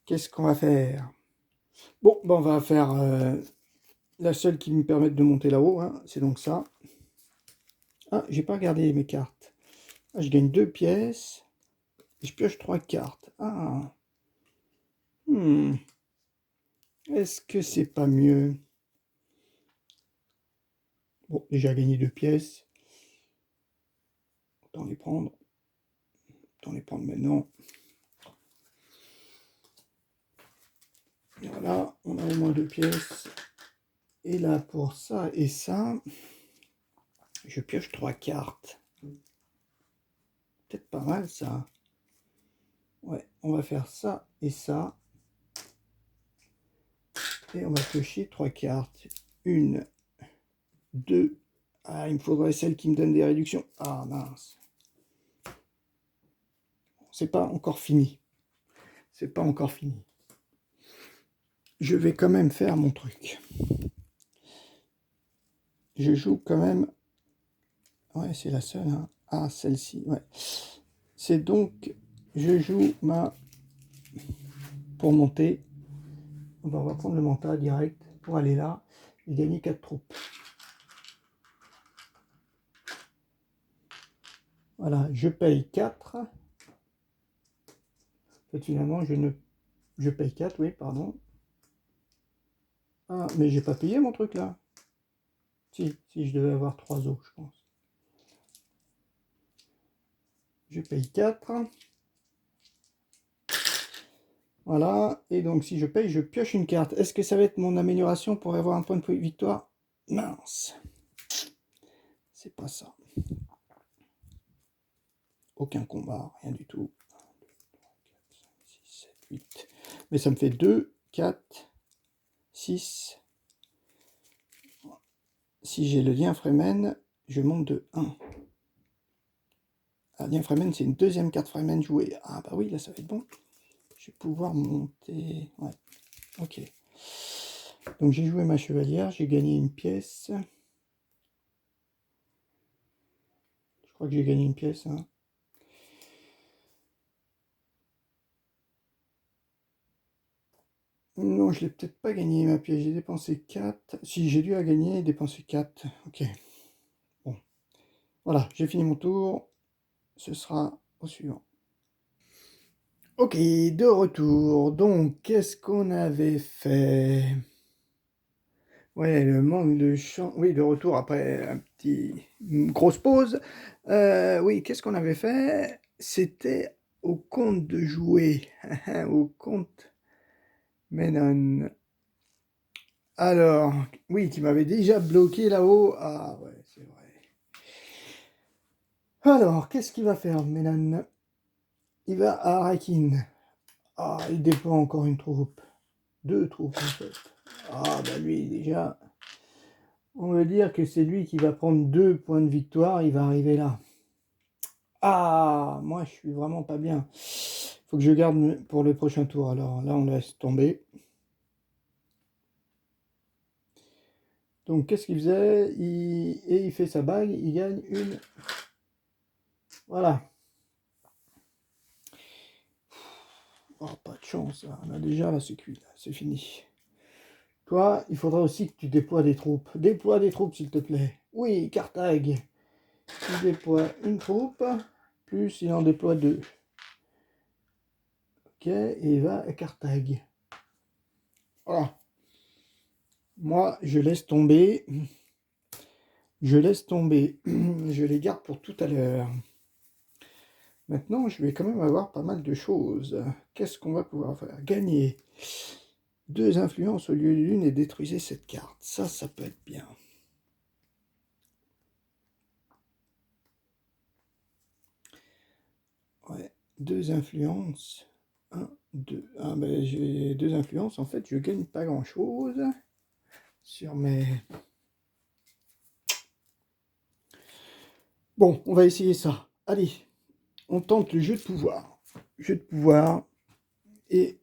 Speaker 1: Qu'est-ce qu'on va faire? Bon, ben on va faire la seule qui me permette de monter là-haut. Hein. C'est donc ça. Ah, j'ai pas regardé mes cartes. Ah, je gagne 2 pièces. Et je pioche 3 cartes. Ah. Est-ce que c'est pas mieux? Bon, déjà gagné 2 pièces. Autant les prendre. Autant les prendre maintenant. Et voilà, on a au moins 2 pièces. Et là, pour ça et ça, je pioche 3 cartes. Peut-être pas mal ça. Ouais, on va faire ça et ça. Et on va piocher 3 cartes. 1, 2. Ah, il me faudrait celle qui me donne des réductions. Ah mince. C'est pas encore fini. C'est pas encore fini. Je vais quand même faire mon truc. Je joue quand même... Ouais, c'est la seule. Hein. Ah, celle-ci, ouais. C'est donc... Je joue ma... Pour monter. On va prendre le mental direct pour aller là et gagner 4 troupes. Voilà, je paye 4. En fait, finalement, je paye 4, oui, pardon. Ah, mais j'ai pas payé mon truc là. Si, je devais avoir 3 os, je pense. Je paye 4. Voilà, et donc si je paye, je pioche une carte. Est-ce que ça va être mon amélioration pour avoir un point de victoire? Mince. C'est pas ça. Aucun combat, rien du tout. 1, 2, 3, 4, 5, 6, 7, 8. Mais ça me fait 2, 4, 6. Si j'ai le lien Fremen, je monte de 1. Ah, lien Fremen, c'est une deuxième carte Fremen jouée. Ah bah oui, là ça va être bon. Je vais pouvoir monter... Ouais, ok. Donc j'ai joué ma chevalière, j'ai gagné une pièce. Je crois que j'ai gagné une pièce. Hein. Non, je l'ai peut-être pas gagné ma pièce, j'ai dépensé 4. Si, j'ai dû la gagner et dépenser 4. Ok. Bon. Voilà, j'ai fini mon tour. Ce sera au suivant. Ok, de retour. Donc, qu'est-ce qu'on avait fait? Ouais, le manque de chance. Oui, de retour après une grosse pause. Oui, qu'est-ce qu'on avait fait? C'était au compte de jouer. Au compte Menon. Alors, oui, qui m'avait déjà bloqué là-haut. Ah ouais, c'est vrai. Alors, qu'est-ce qu'il va faire, Menon? Il va à Arakin. Ah, il déploie encore une troupe. 2 troupes, en fait. Ah, bah lui, déjà... On va dire que c'est lui qui va prendre 2 points de victoire, il va arriver là. Ah, moi je suis vraiment pas bien. Faut que je garde pour le prochain tour. Alors là, on laisse tomber. Donc qu'est-ce qu'il faisait? Et il fait sa bague, il gagne une. Voilà. Oh, pas de chance. Là. On a déjà là, c'est cuit, c'est fini. Toi, il faudra aussi que tu déploies des troupes. Déploie des troupes, s'il te plaît. Oui, Carthage. Il déploie une troupe, plus il en déploie 2. Ok, et il va à Carthage. Voilà. Moi, je laisse tomber. Je laisse tomber. Je les garde pour tout à l'heure. Maintenant, je vais quand même avoir pas mal de choses. Qu'est-ce qu'on va pouvoir faire? Gagner 2 influences au lieu d'une et détruisez cette carte. Ça peut être bien. Ouais, 2 influences. 1, 2. Ah ben j'ai 2 influences. En fait, je gagne pas grand-chose sur mes... Bon, on va essayer ça. Allez, on tente le jeu de pouvoir. Jeu de pouvoir. Et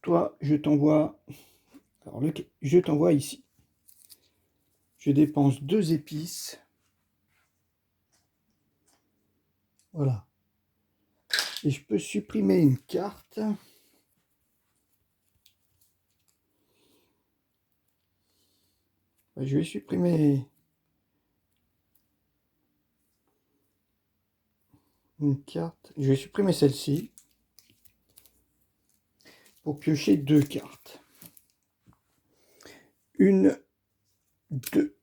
Speaker 1: toi, je t'envoie... Alors, je t'envoie ici. Je dépense 2 épices. Voilà. Et je peux supprimer une carte. Je vais supprimer une carte. Je vais supprimer celle-ci pour piocher 2 cartes. 1, 2.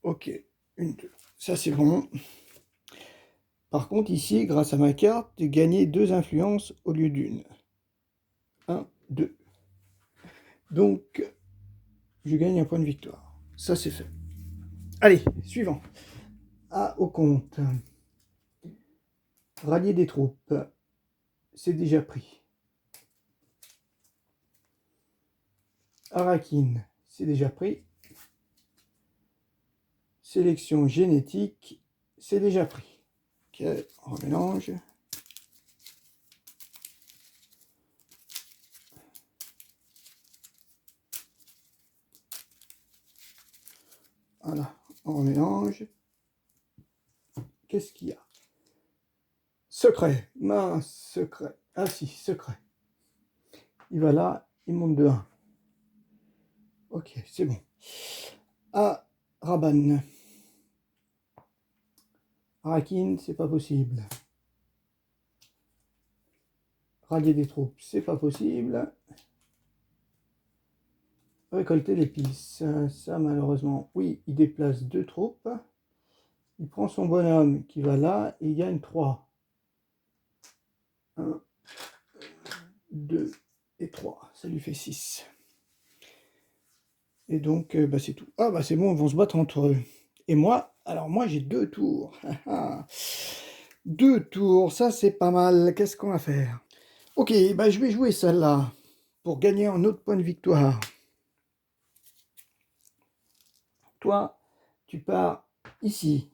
Speaker 1: Ok, 1, 2. Ça, c'est bon. Par contre, ici, grâce à ma carte, j'ai gagné 2 influences au lieu d'une. 1, 2. Donc, je gagne un point de victoire. Ça, c'est fait. Allez, suivant. Au compte. Rallier des troupes. C'est déjà pris. Arakin, c'est déjà pris. Sélection génétique, c'est déjà pris. Ok, on mélange. Voilà, on mélange. Qu'est-ce qu'il y a? Secret, mince, secret. Ah si, secret. Il va là, il monte de 1. Ok, c'est bon. Rabanne. Arakin, c'est pas possible. Rallier des troupes, c'est pas possible. Récolter l'épice, ça malheureusement, oui, il déplace 2 troupes. Il prend son bonhomme qui va là et il gagne 3. 1, 2 et 3, ça lui fait 6. Et donc, c'est tout. Ah bah c'est bon, ils vont se battre entre eux. Et moi, alors moi j'ai 2 tours. 2 tours, ça c'est pas mal. Qu'est-ce qu'on va faire? Ok, bah je vais jouer celle-là pour gagner un autre point de victoire. Toi, tu pars ici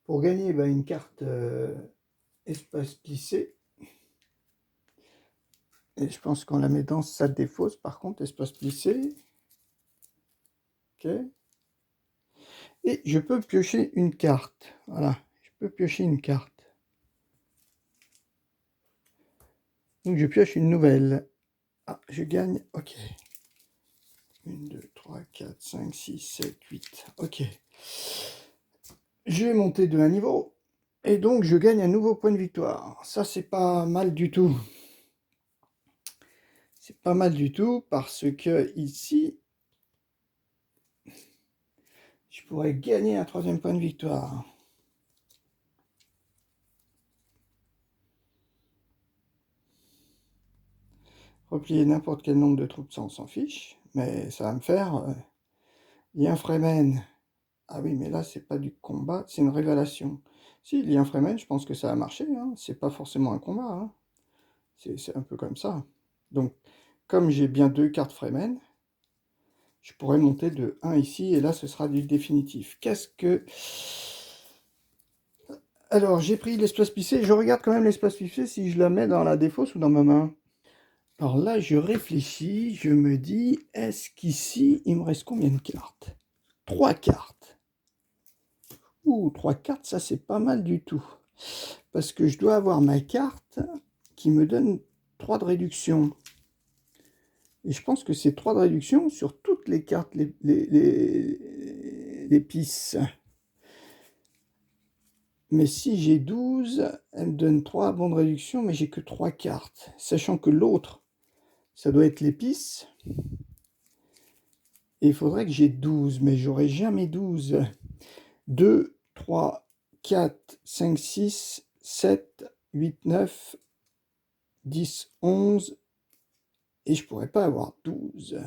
Speaker 1: pour gagner une carte espace plissé. Et je pense qu'on la met dans sa défausse, par contre, espace plissé. Ok. Et je peux piocher une carte. Voilà, je peux piocher une carte. Donc je pioche une nouvelle. Ah, je gagne, ok. 1, 2, 3, 4, 5, 6, 7, 8. Ok. Je vais monter de un niveau. Et donc je gagne un nouveau point de victoire. Ça, c'est pas mal du tout. C'est pas mal du tout parce que ici, je pourrais gagner un 3e point de victoire. Replier n'importe quel nombre de troupes, ça on s'en fiche. Mais ça va me faire... Lien Fremen. Ah oui, mais là, c'est pas du combat, c'est une révélation. Si, lien Fremen, je pense que ça a marché. Hein. C'est pas forcément un combat. Hein. C'est un peu comme ça. Donc, comme j'ai bien 2 cartes Fremen, je pourrais monter de 1 ici, et là, ce sera du définitif. Qu'est-ce que... Alors, j'ai pris l'espace plissé. Je regarde quand même l'espace plissé si je la mets dans la défausse ou dans ma main. Alors là, je réfléchis, je me dis, est-ce qu'ici, il me reste combien de cartes? 3 cartes. Ouh, 3 cartes, ça c'est pas mal du tout. Parce que je dois avoir ma carte qui me donne 3 de réduction. Et je pense que c'est 3 de réduction sur toutes les cartes, les pistes. Mais si j'ai 12, elle me donne 3 bons de réduction, mais j'ai que 3 cartes. Sachant que l'autre, ça doit être l'épice. Et il faudrait que j'ai 12, mais j'aurai jamais 12. 2, 3, 4, 5, 6, 7, 8, 9, 10, 11. Et je pourrais pas avoir 12.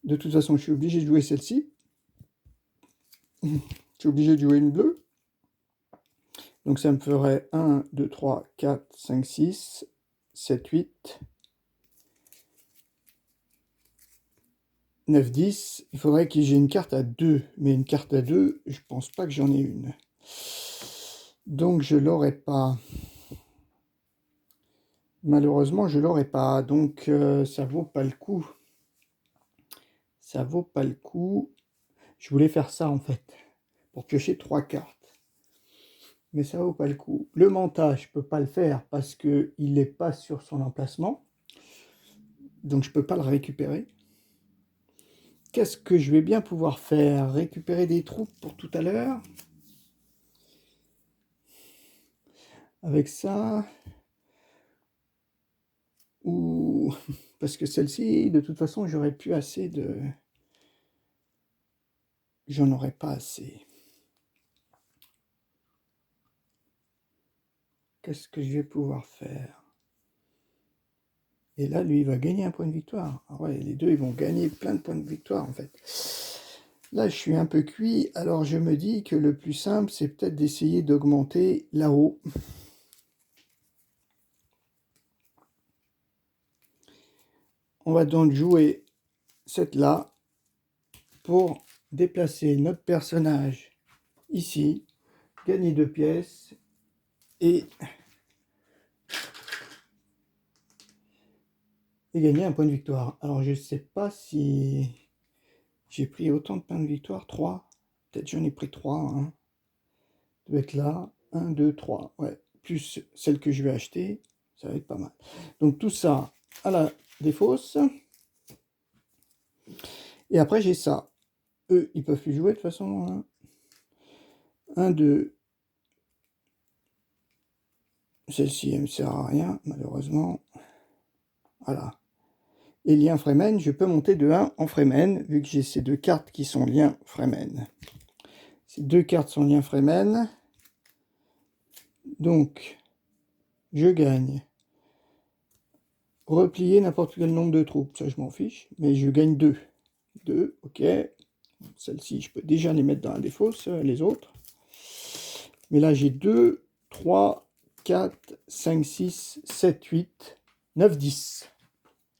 Speaker 1: De toute façon, je suis obligé de jouer celle-ci. Je suis obligé de jouer une bleue. Donc ça me ferait 1, 2, 3, 4, 5, 6, 7, 8, 9, 10. Il faudrait que j'ai une carte à 2. Mais une carte à 2, je pense pas que j'en ai une. Donc je l'aurai pas. Malheureusement, je l'aurai pas. Donc ça vaut pas le coup. Ça vaut pas le coup. Je voulais faire ça en fait. Pour piocher 3 cartes. Mais ça vaut pas le coup. Le manta, je peux pas le faire parce que il n'est pas sur son emplacement. Donc je peux pas le récupérer. Qu'est-ce que je vais bien pouvoir faire? Récupérer des troupes pour tout à l'heure. Avec ça. Ou... Parce que celle-ci, de toute façon, j'aurais plus assez de... J'en aurais pas assez. Qu'est-ce que je vais pouvoir faire? Et là, lui, il va gagner un point de victoire. Ah ouais, les deux, ils vont gagner plein de points de victoire, en fait. Là, je suis un peu cuit, alors je me dis que le plus simple, c'est peut-être d'essayer d'augmenter là-haut. On va donc jouer cette là pour déplacer notre personnage ici, gagner 2 pièces et gagner un point de victoire. Alors, je ne sais pas si j'ai pris autant de points de victoire, 3. Peut-être j'en ai pris 3. Hein. Ça doit être là. 1, 2, 3. Ouais. Plus celle que je vais acheter, ça va être pas mal. Donc tout ça à la défausse. Et après, j'ai ça. Eux, ils peuvent plus jouer de toute façon. Hein. 1, 2. Celle-ci, elle me sert à rien, malheureusement. Voilà. Et lien Fremen, je peux monter de 1 en Fremen, vu que j'ai ces 2 cartes qui sont lien Fremen. Ces 2 cartes sont lien Fremen. Donc, je gagne. Replier n'importe quel nombre de troupes, ça je m'en fiche, mais je gagne 2. 2, ok. Celle-ci, je peux déjà les mettre dans la défausse, les autres. Mais là, j'ai 2, 3, 4, 5, 6, 7, 8, 9, 10.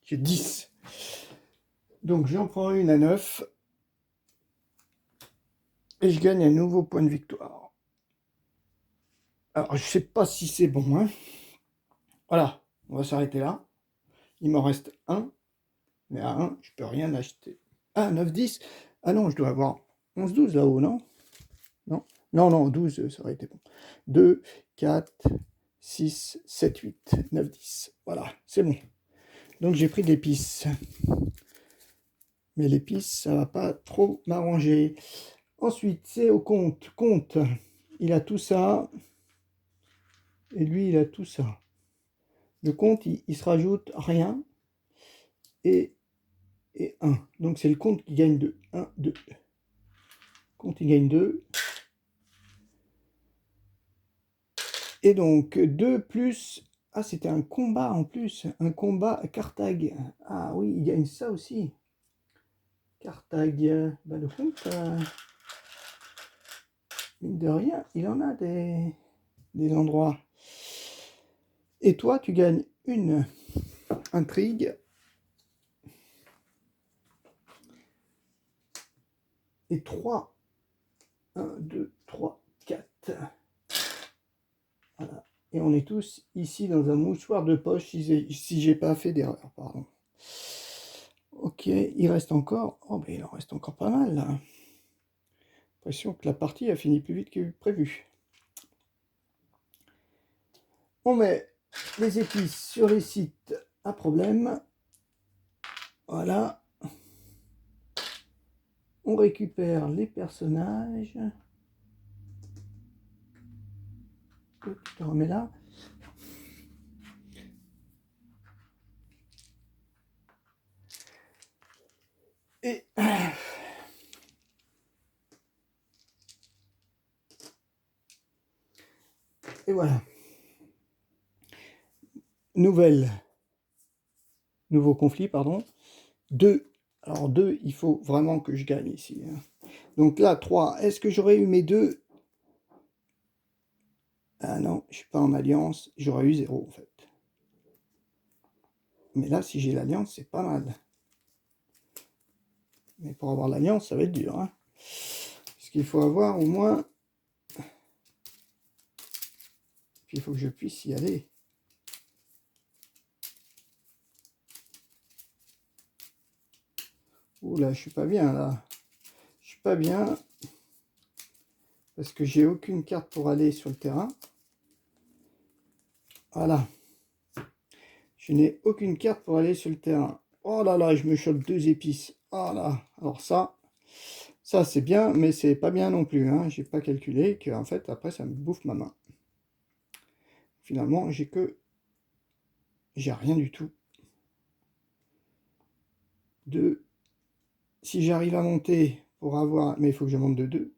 Speaker 1: J'ai 10. Donc, j'en prends une à 9. Et je gagne un nouveau point de victoire. Alors, je sais pas si c'est bon. Hein. Voilà, on va s'arrêter là. Il m'en reste un. Mais à 1, je peux rien acheter. Ah, 9, 10. Ah non, je dois avoir 11, 12 là-haut, non? Non, non, non, 12, ça aurait été bon. 2, 4, 6, 7, 8, 9, 10. Voilà, c'est bon. Donc j'ai pris de l'épice. Mais l'épice, ça va pas trop m'arranger. Ensuite, c'est au compte. Compte, il a tout ça. Et lui, il a tout ça. Le compte, il se rajoute rien. Et 1. Donc c'est le compte qui gagne 2. 1, 2. Compte, il gagne 2. Et donc 2 plus... Ah, c'était un combat en plus. Un combat à Carthage. Ah oui, il gagne ça aussi. Carthage. Bah, le compte, mine de rien, il en a des endroits. Et toi, tu gagnes une intrigue. Et 3. 1, 2, 3, 4. Voilà. Et on est tous ici dans un mouchoir de poche si j'ai pas fait d'erreur, pardon. Ok, il reste encore... Oh, ben il en reste encore pas mal, là. L'impression que la partie a fini plus vite que prévu. On met les épices sur les sites à problème. Voilà. On récupère les personnages. Tu te remets là. Et voilà. Nouveau conflit, pardon. 2. Alors 2, il faut vraiment que je gagne ici, hein. Donc là, 3. Est-ce que j'aurais eu mes 2? Ah non, je suis pas en alliance. J'aurais eu 0 en fait. Mais là, si j'ai l'alliance, c'est pas mal. Mais pour avoir l'alliance, ça va être dur, hein. Parce qu'il faut avoir au moins... Puis il faut que je puisse y aller. Ouh là, je suis pas bien là. Je suis pas bien. Parce que j'ai aucune carte pour aller sur le terrain. Voilà. Je n'ai aucune carte pour aller sur le terrain. Oh là là, je me chope 2 épices. Oh là. Alors ça c'est bien, mais c'est pas bien non plus, hein. J'ai pas calculé que en fait après ça me bouffe ma main. Finalement, j'ai rien du tout. 2. Si j'arrive à monter pour avoir... Mais il faut que je monte de 2.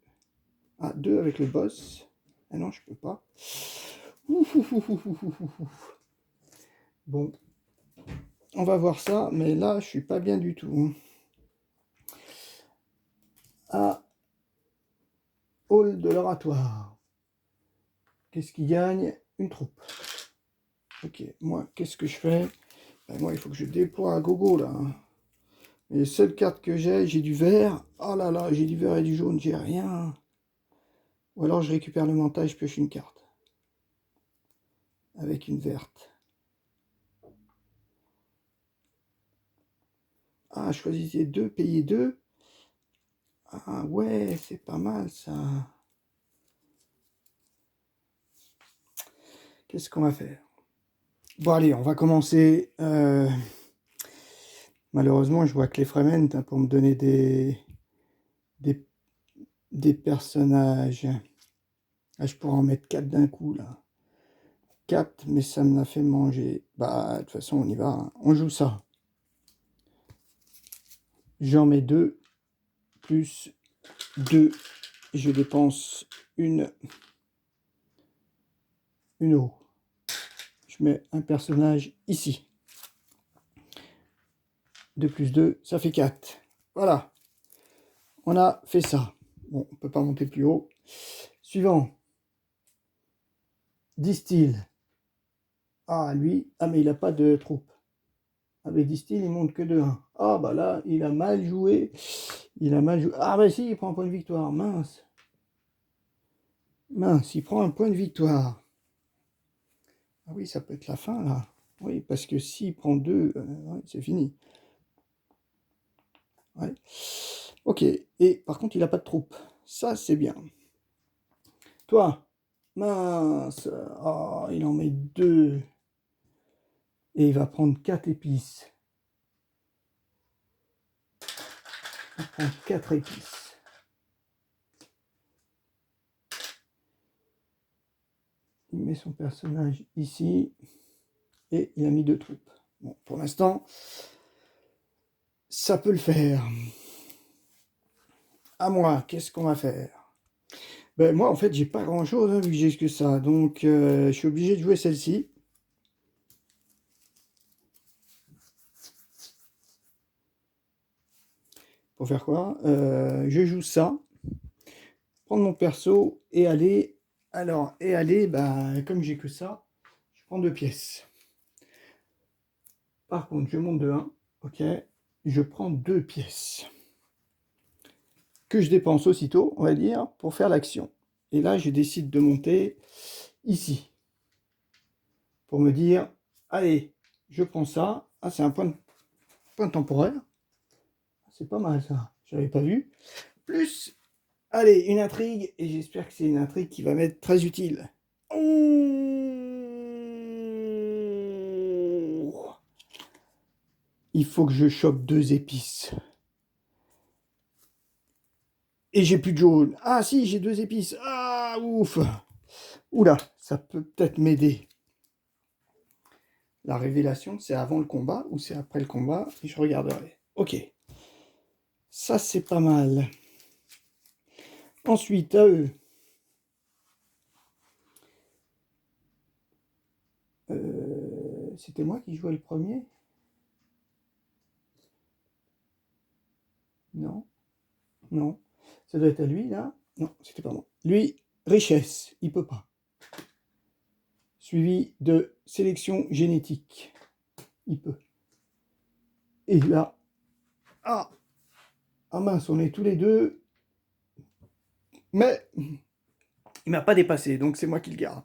Speaker 1: Ah, 2 avec le boss. Ah non, je peux pas. Ouf, ouf, ouf, ouf, ouf, ouf, ouf. Bon. On va voir ça, mais là, je suis pas bien du tout. Ah. Hall de l'oratoire. Qu'est-ce qui gagne? Une troupe. Ok, moi, qu'est-ce que je fais? Ben, moi, il faut que je déploie à gogo, là. Et les seules cartes que j'ai du vert. Oh là là, j'ai du vert et du jaune, j'ai rien. Ou alors je récupère le mental, je pioche une carte. Avec une verte. Ah, choisissez 2, payez 2. Ah ouais, c'est pas mal ça. Qu'est-ce qu'on va faire? Bon allez, on va commencer. Malheureusement, je vois que les Fremen pour me donner des personnages. Ah, je pourrais en mettre 4 d'un coup là. 4, mais ça me l'a fait manger. Bah, de toute façon, on y va, hein. On joue ça. J'en mets 2, plus 2. Je dépense une eau. Je mets un personnage ici. 2 plus 2, ça fait 4. Voilà. On a fait ça. Bon, on peut pas monter plus haut. Suivant. Distill. Ah, lui. Ah, mais il n'a pas de troupe. Ah, mais Distill, il monte que de 1. Ah, bah là, il a mal joué. Il a mal joué. Ah, bah si, il prend un point de victoire. Mince. Mince, il prend un point de victoire. Ah oui, ça peut être la fin, là. Oui, parce que s'il prend 2, ouais, c'est fini. Ouais. Ok. Et par contre, il n'a pas de troupe. Ça, c'est bien. Toi, mince. Oh, il en met 2. Et il va prendre 4 épices. Il prend 4 épices. Il met son personnage ici. Et il a mis 2 troupes. Bon, pour l'instant, ça peut le faire. À moi, qu'est-ce qu'on va faire? Ben moi, en fait, j'ai pas grand-chose, hein, vu que j'ai que ça. Donc, je suis obligé de jouer celle-ci. Pour faire quoi? Je joue ça. Prendre mon perso et aller... Alors, et aller, ben, comme j'ai que ça, je prends 2 pièces. Par contre, je monte de 1. Ok. Je prends 2 pièces. Que je dépense aussitôt, on va dire, pour faire l'action. Et là, je décide de monter ici. Pour me dire, allez, je prends ça. Ah, c'est un point temporaire. C'est pas mal ça, j'avais pas vu. Plus, allez, une intrigue, et j'espère que c'est une intrigue qui va m'être très utile. Oh, il faut que je chope 2 épices. Et j'ai plus de jaune. Ah si, j'ai 2 épices. Ah, ouf. Oula, ça peut peut-être m'aider. La révélation, c'est avant le combat ou c'est après le combat? Je regarderai. Ok. Ça, c'est pas mal. Ensuite, à eux. C'était moi qui jouais le premier? Non, non. Ça doit être à lui, là. Non, c'était pas moi. Lui, richesse, il peut pas. Suivi de sélection génétique. Il peut. Et là, ah, ah mince, on est tous les deux. Mais il m'a pas dépassé, donc c'est moi qui le garde.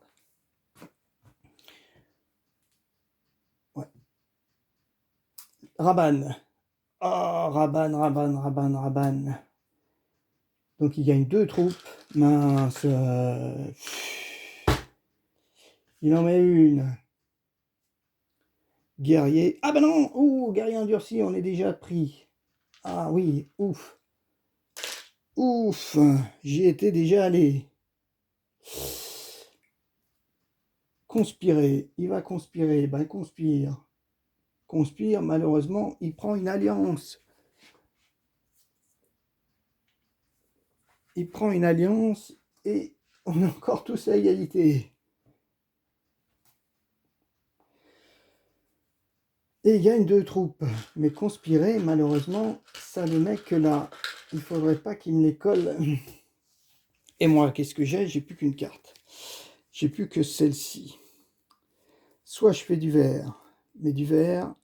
Speaker 1: Ouais. Rabanne. Ah, Rabanne, Rabanne, Rabanne, Rabanne. Donc il gagne 2 troupes. Mince. Il en met une. Guerrier. Ah ben non. Ouh, guerrier endurci, on est déjà pris. Ah oui, ouf. Ouf, j'y étais déjà allé. Conspirer, il va conspirer, ben conspire. Conspire, malheureusement, il prend une alliance. Il prend une alliance et on est encore tous à égalité. Et il gagne 2 troupes. Mais conspirer, malheureusement, ça ne met que là. Il faudrait pas qu'il me les colle. Et moi, qu'est-ce que j'ai? J'ai plus qu'une carte. J'ai plus que celle-ci. Soit je fais du vert, mais du vert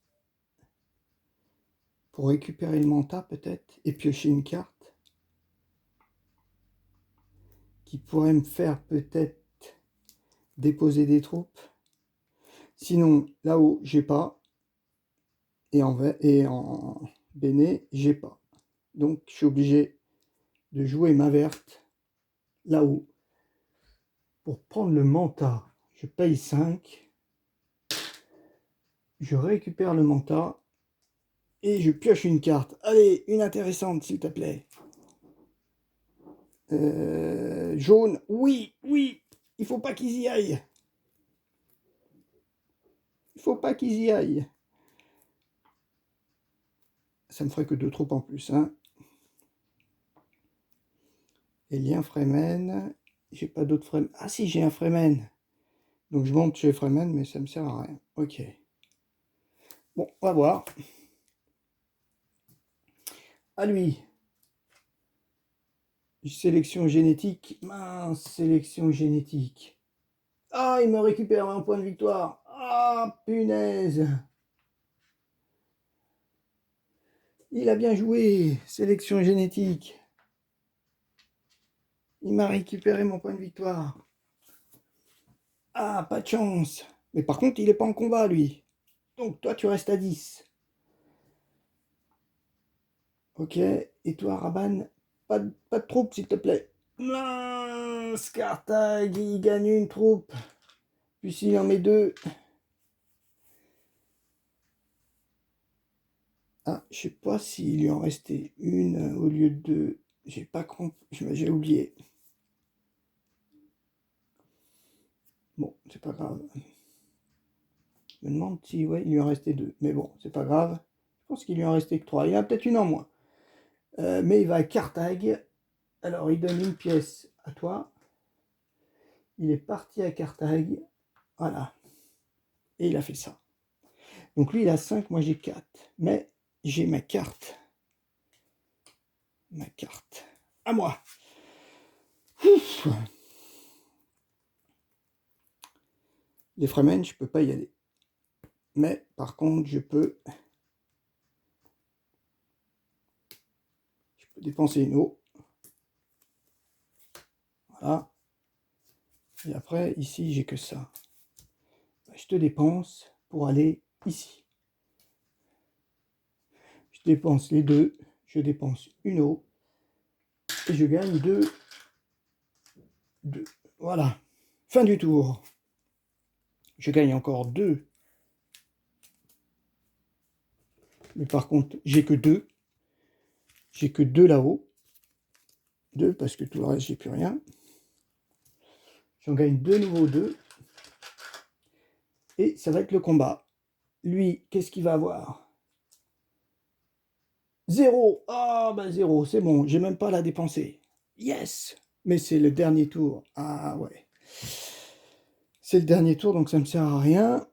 Speaker 1: pour récupérer le manta peut-être et piocher une carte qui pourrait me faire peut-être déposer des troupes. Sinon, là-haut, j'ai pas. Et en Béné, j'ai pas. Donc, je suis obligé de jouer ma verte là-haut. Pour prendre le manta, je paye 5. Je récupère le manta. Et je pioche une carte. Allez, une intéressante, s'il te plaît. Jaune, oui, oui. Il faut pas qu'ils y aillent. Il faut pas qu'ils y aillent. Ça me ferait que 2 troupes en plus, hein. Et lien Fremen. J'ai pas d'autres Fremen. Ah si, j'ai un Fremen. Donc je monte chez Fremen, mais ça me sert à rien. Ok. Bon, on va voir. À lui. Sélection génétique. Mince, sélection génétique. Ah, il me récupère un point de victoire. Ah, punaise. Il a bien joué. Sélection génétique. Il m'a récupéré mon point de victoire. Ah, pas de chance. Mais par contre, il n'est pas en combat, lui. Donc toi, tu restes à 10. Ok. Et toi, Rabanne, pas de troupe, s'il te plaît. Mince, Carthage, il gagne une troupe. Puis s'il en met 2. Ah, je sais pas s'il lui en restait une au lieu de 2. J'ai pas compris, j'ai oublié. Bon, c'est pas grave. Je me demande si, ouais, il lui en restait 2. Mais bon, c'est pas grave. Je pense qu'il lui en restait que 3. Il y en a peut-être une en moins. Mais il va à Carthage. Alors, il donne une pièce à toi. Il est parti à Carthage. Voilà. Et il a fait ça. Donc lui, il a 5, moi j'ai 4. Mais j'ai ma carte. Ma carte. À moi. Ouf. Les Fremen, je peux pas y aller. Mais par contre, je peux dépenser une eau. Voilà. Et après, ici, j'ai que ça. Je te dépense pour aller ici. Je dépense les 2. Je dépense une eau. Et je gagne 2. Voilà. Fin du tour. Je gagne encore 2. Mais par contre, j'ai que 2. J'ai que 2 là-haut. 2 parce que tout le reste, j'ai plus rien. J'en gagne de nouveau 2. Et ça va être le combat. Lui, qu'est-ce qu'il va avoir? 0. Ah, bah 0, c'est bon. J'ai même pas à la dépenser. Yes. Mais c'est le dernier tour. Ah ouais. C'est le dernier tour, donc ça me sert à rien.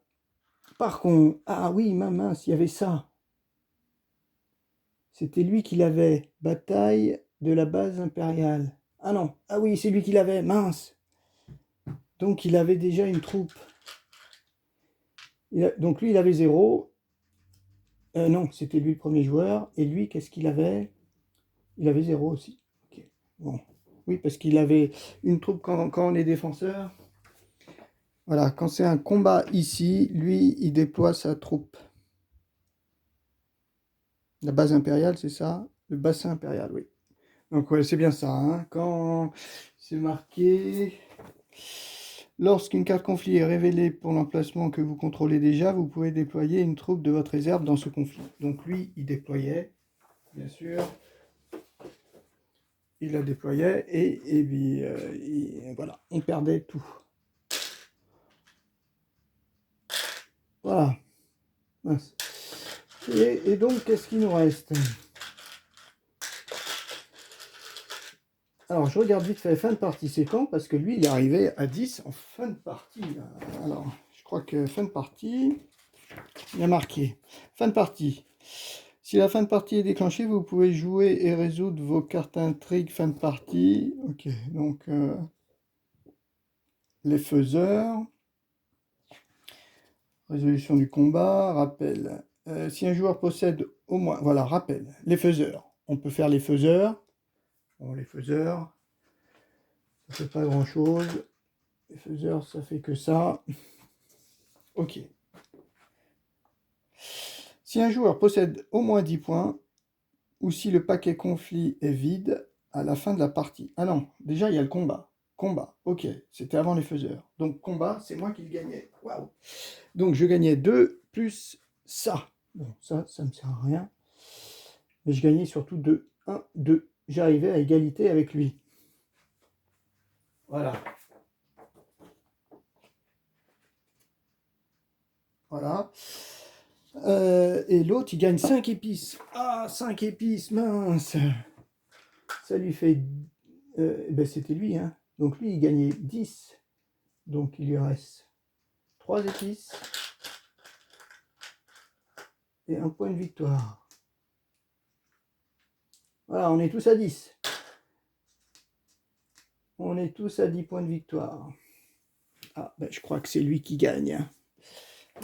Speaker 1: Par contre, ah oui, mince, il y avait ça. C'était lui qui l'avait. Bataille de la base impériale. Ah non, ah oui, c'est lui qui l'avait, mince. Donc il avait déjà une troupe. Donc lui, il avait 0. Non, c'était lui le premier joueur. Et lui, qu'est-ce qu'il avait? Il avait 0 aussi. Ok. Bon. Oui, parce qu'il avait une troupe quand on est défenseur. Voilà, quand c'est un combat ici, lui, il déploie sa troupe. La base impériale, c'est ça? Le bassin impérial, oui. Donc ouais, c'est bien ça, hein. Quand c'est marqué... Lorsqu'une carte conflit est révélée pour l'emplacement que vous contrôlez déjà, vous pouvez déployer une troupe de votre réserve dans ce conflit. Donc lui, il déployait, bien sûr. Il la déployait et puis voilà, on perdait tout. Voilà. Mince. Et donc, qu'est-ce qu'il nous reste? Alors, je regarde vite fait fin de partie, c'est quand? Parce que lui, il est arrivé à 10 en fin de partie. Alors, je crois que fin de partie, il y a marqué. Fin de partie. Si la fin de partie est déclenchée, vous pouvez jouer et résoudre vos cartes intrigues fin de partie. Ok, donc les faiseurs. Résolution du combat, rappel. Si un joueur possède au moins... Voilà, rappel. Les faiseurs. On peut faire les faiseurs. Bon, les faiseurs, ça fait pas grand-chose. Les faiseurs, ça fait que ça. Ok. Si un joueur possède au moins 10 points, ou si le paquet conflit est vide à la fin de la partie. Ah non, déjà il y a le combat. Combat, ok, c'était avant les faiseurs. Donc combat, c'est moi qui le gagnais. Waouh. Donc je gagnais 2 plus ça. Bon, ça me sert à rien. Mais je gagnais surtout 2. 1, 2. J'arrivais à égalité avec lui. Voilà. Voilà. Et l'autre, il gagne 5 épices. Ah, 5 épices, mince. Ça lui fait... ben c'était lui, hein. Donc lui, il gagnait 10. Donc il lui reste 3 épices. Et un point de victoire. Voilà, on est tous à 10. On est tous à 10 points de victoire. Ah, ben je crois que c'est lui qui gagne.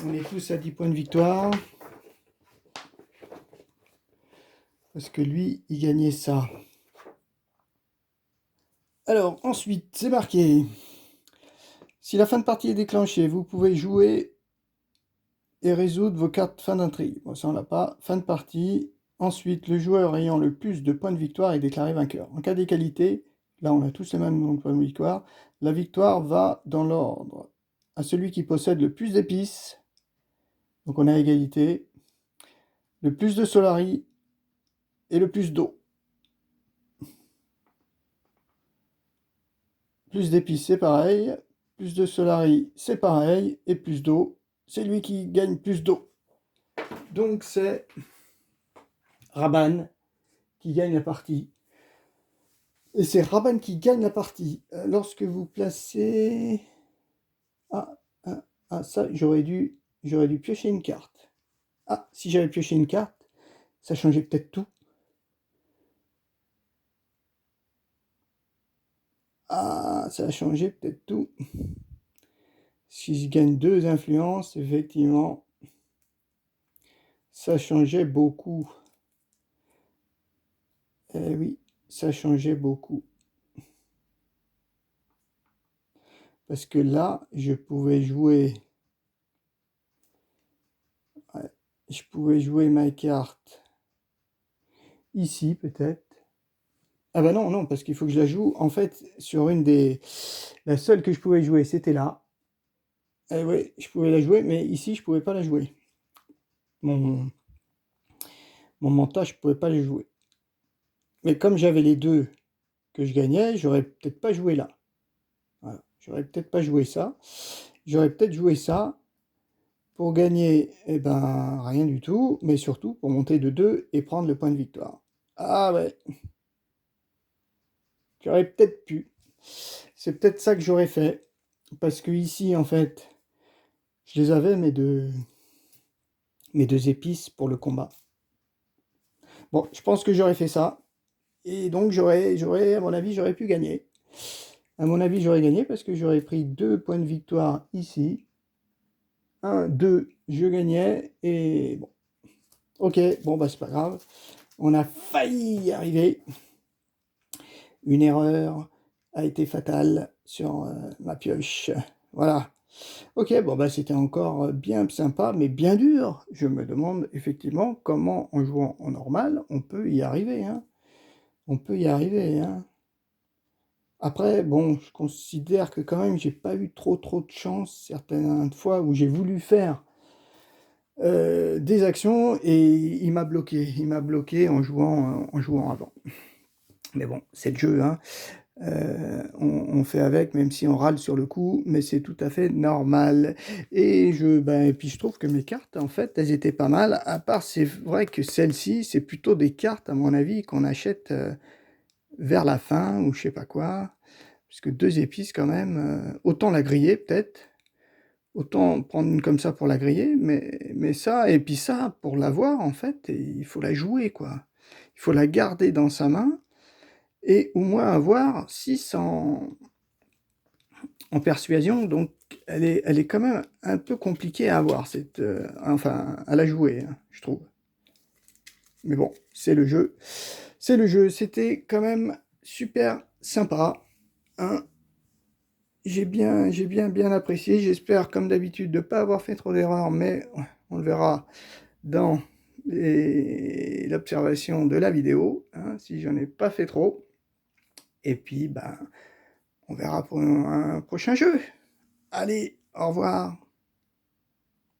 Speaker 1: On est tous à 10 points de victoire. Parce que lui, il gagnait ça. Alors, ensuite, c'est marqué. Si la fin de partie est déclenchée, vous pouvez jouer et résoudre vos cartes fin d'intrigue. Bon, ça, on l'a pas. Fin de partie. Ensuite, le joueur ayant le plus de points de victoire est déclaré vainqueur. En cas d'égalité, là, on a tous les mêmes nombre de points de victoire. La victoire va dans l'ordre à celui qui possède le plus d'épices. Donc, on a égalité. Le plus de Solari et le plus d'eau. Plus d'épices, c'est pareil. Plus de Solari, c'est pareil. Et plus d'eau, c'est lui qui gagne plus d'eau. Donc c'est Rabanne qui gagne la partie. Et c'est Rabanne qui gagne la partie. Lorsque vous placez... ça, j'aurais dû piocher une carte. Ah, si j'avais pioché une carte, ça changeait peut-être tout. Ah, ça a changé peut-être tout. Si je gagne 2 influences, effectivement, ça changeait beaucoup. Eh oui, ça changeait beaucoup. Parce que là, je pouvais jouer... Ouais, je pouvais jouer ma carte ici, peut-être. Ah bah non, non, parce qu'il faut que je la joue. En fait, sur une des... La seule que je pouvais jouer, c'était là. Eh oui, je pouvais la jouer, mais ici, je pouvais pas la jouer. Mon mental, je pouvais pas la jouer. Mais comme j'avais les deux que je gagnais, j'aurais peut-être pas joué là. Voilà. J'aurais peut-être pas joué ça. J'aurais peut-être joué ça pour gagner, eh ben, rien du tout, mais surtout pour monter de 2 et prendre le point de victoire. Ah ouais. J'aurais peut-être pu. C'est peut-être ça que j'aurais fait. Parce que ici, en fait, je les avais, mais de mes 2 épices pour le combat. Bon, je pense que j'aurais fait ça et donc j'aurais à mon avis, j'aurais pu gagner. À mon avis, j'aurais gagné parce que j'aurais pris 2 points de victoire ici. 1, 2, je gagnais et bon. OK, bon, bah, c'est pas grave. On a failli y arriver. Une erreur a été fatale sur, ma pioche. Voilà. OK, bon, bah, c'était encore, bien sympa, mais bien dur. Je me demande effectivement comment, en jouant en normal, on peut y arriver, hein. On peut y arriver, hein. Après, bon, je considère que quand même j'ai pas eu trop de chance certaines fois où j'ai voulu faire, des actions et il m'a bloqué. Il m'a bloqué en jouant avant. Mais bon, c'est le jeu, hein. On fait avec, même si on râle sur le coup, mais c'est tout à fait normal. Et ben, et puis je trouve que mes cartes, en fait, elles étaient pas mal. À part, c'est vrai que celle-ci, c'est plutôt des cartes, à mon avis, qu'on achète vers la fin ou je sais pas quoi. Parce que 2 épices quand même, autant la griller peut-être, autant prendre une comme ça pour la griller, mais ça, et puis ça, pour l'avoir, en fait, il faut la jouer, quoi. Il faut la garder dans sa main et au moins avoir 6 en persuasion, donc elle est quand même un peu compliquée à avoir, cette, enfin, à la jouer, hein, je trouve. Mais bon, c'est le jeu. C'est le jeu. C'était quand même super sympa, hein. Bien apprécié. J'espère, comme d'habitude, de ne pas avoir fait trop d'erreurs, mais on le verra dans l'observation de la vidéo, hein, si j'en ai pas fait trop. Et puis, ben, on verra pour un prochain jeu. Allez, au revoir.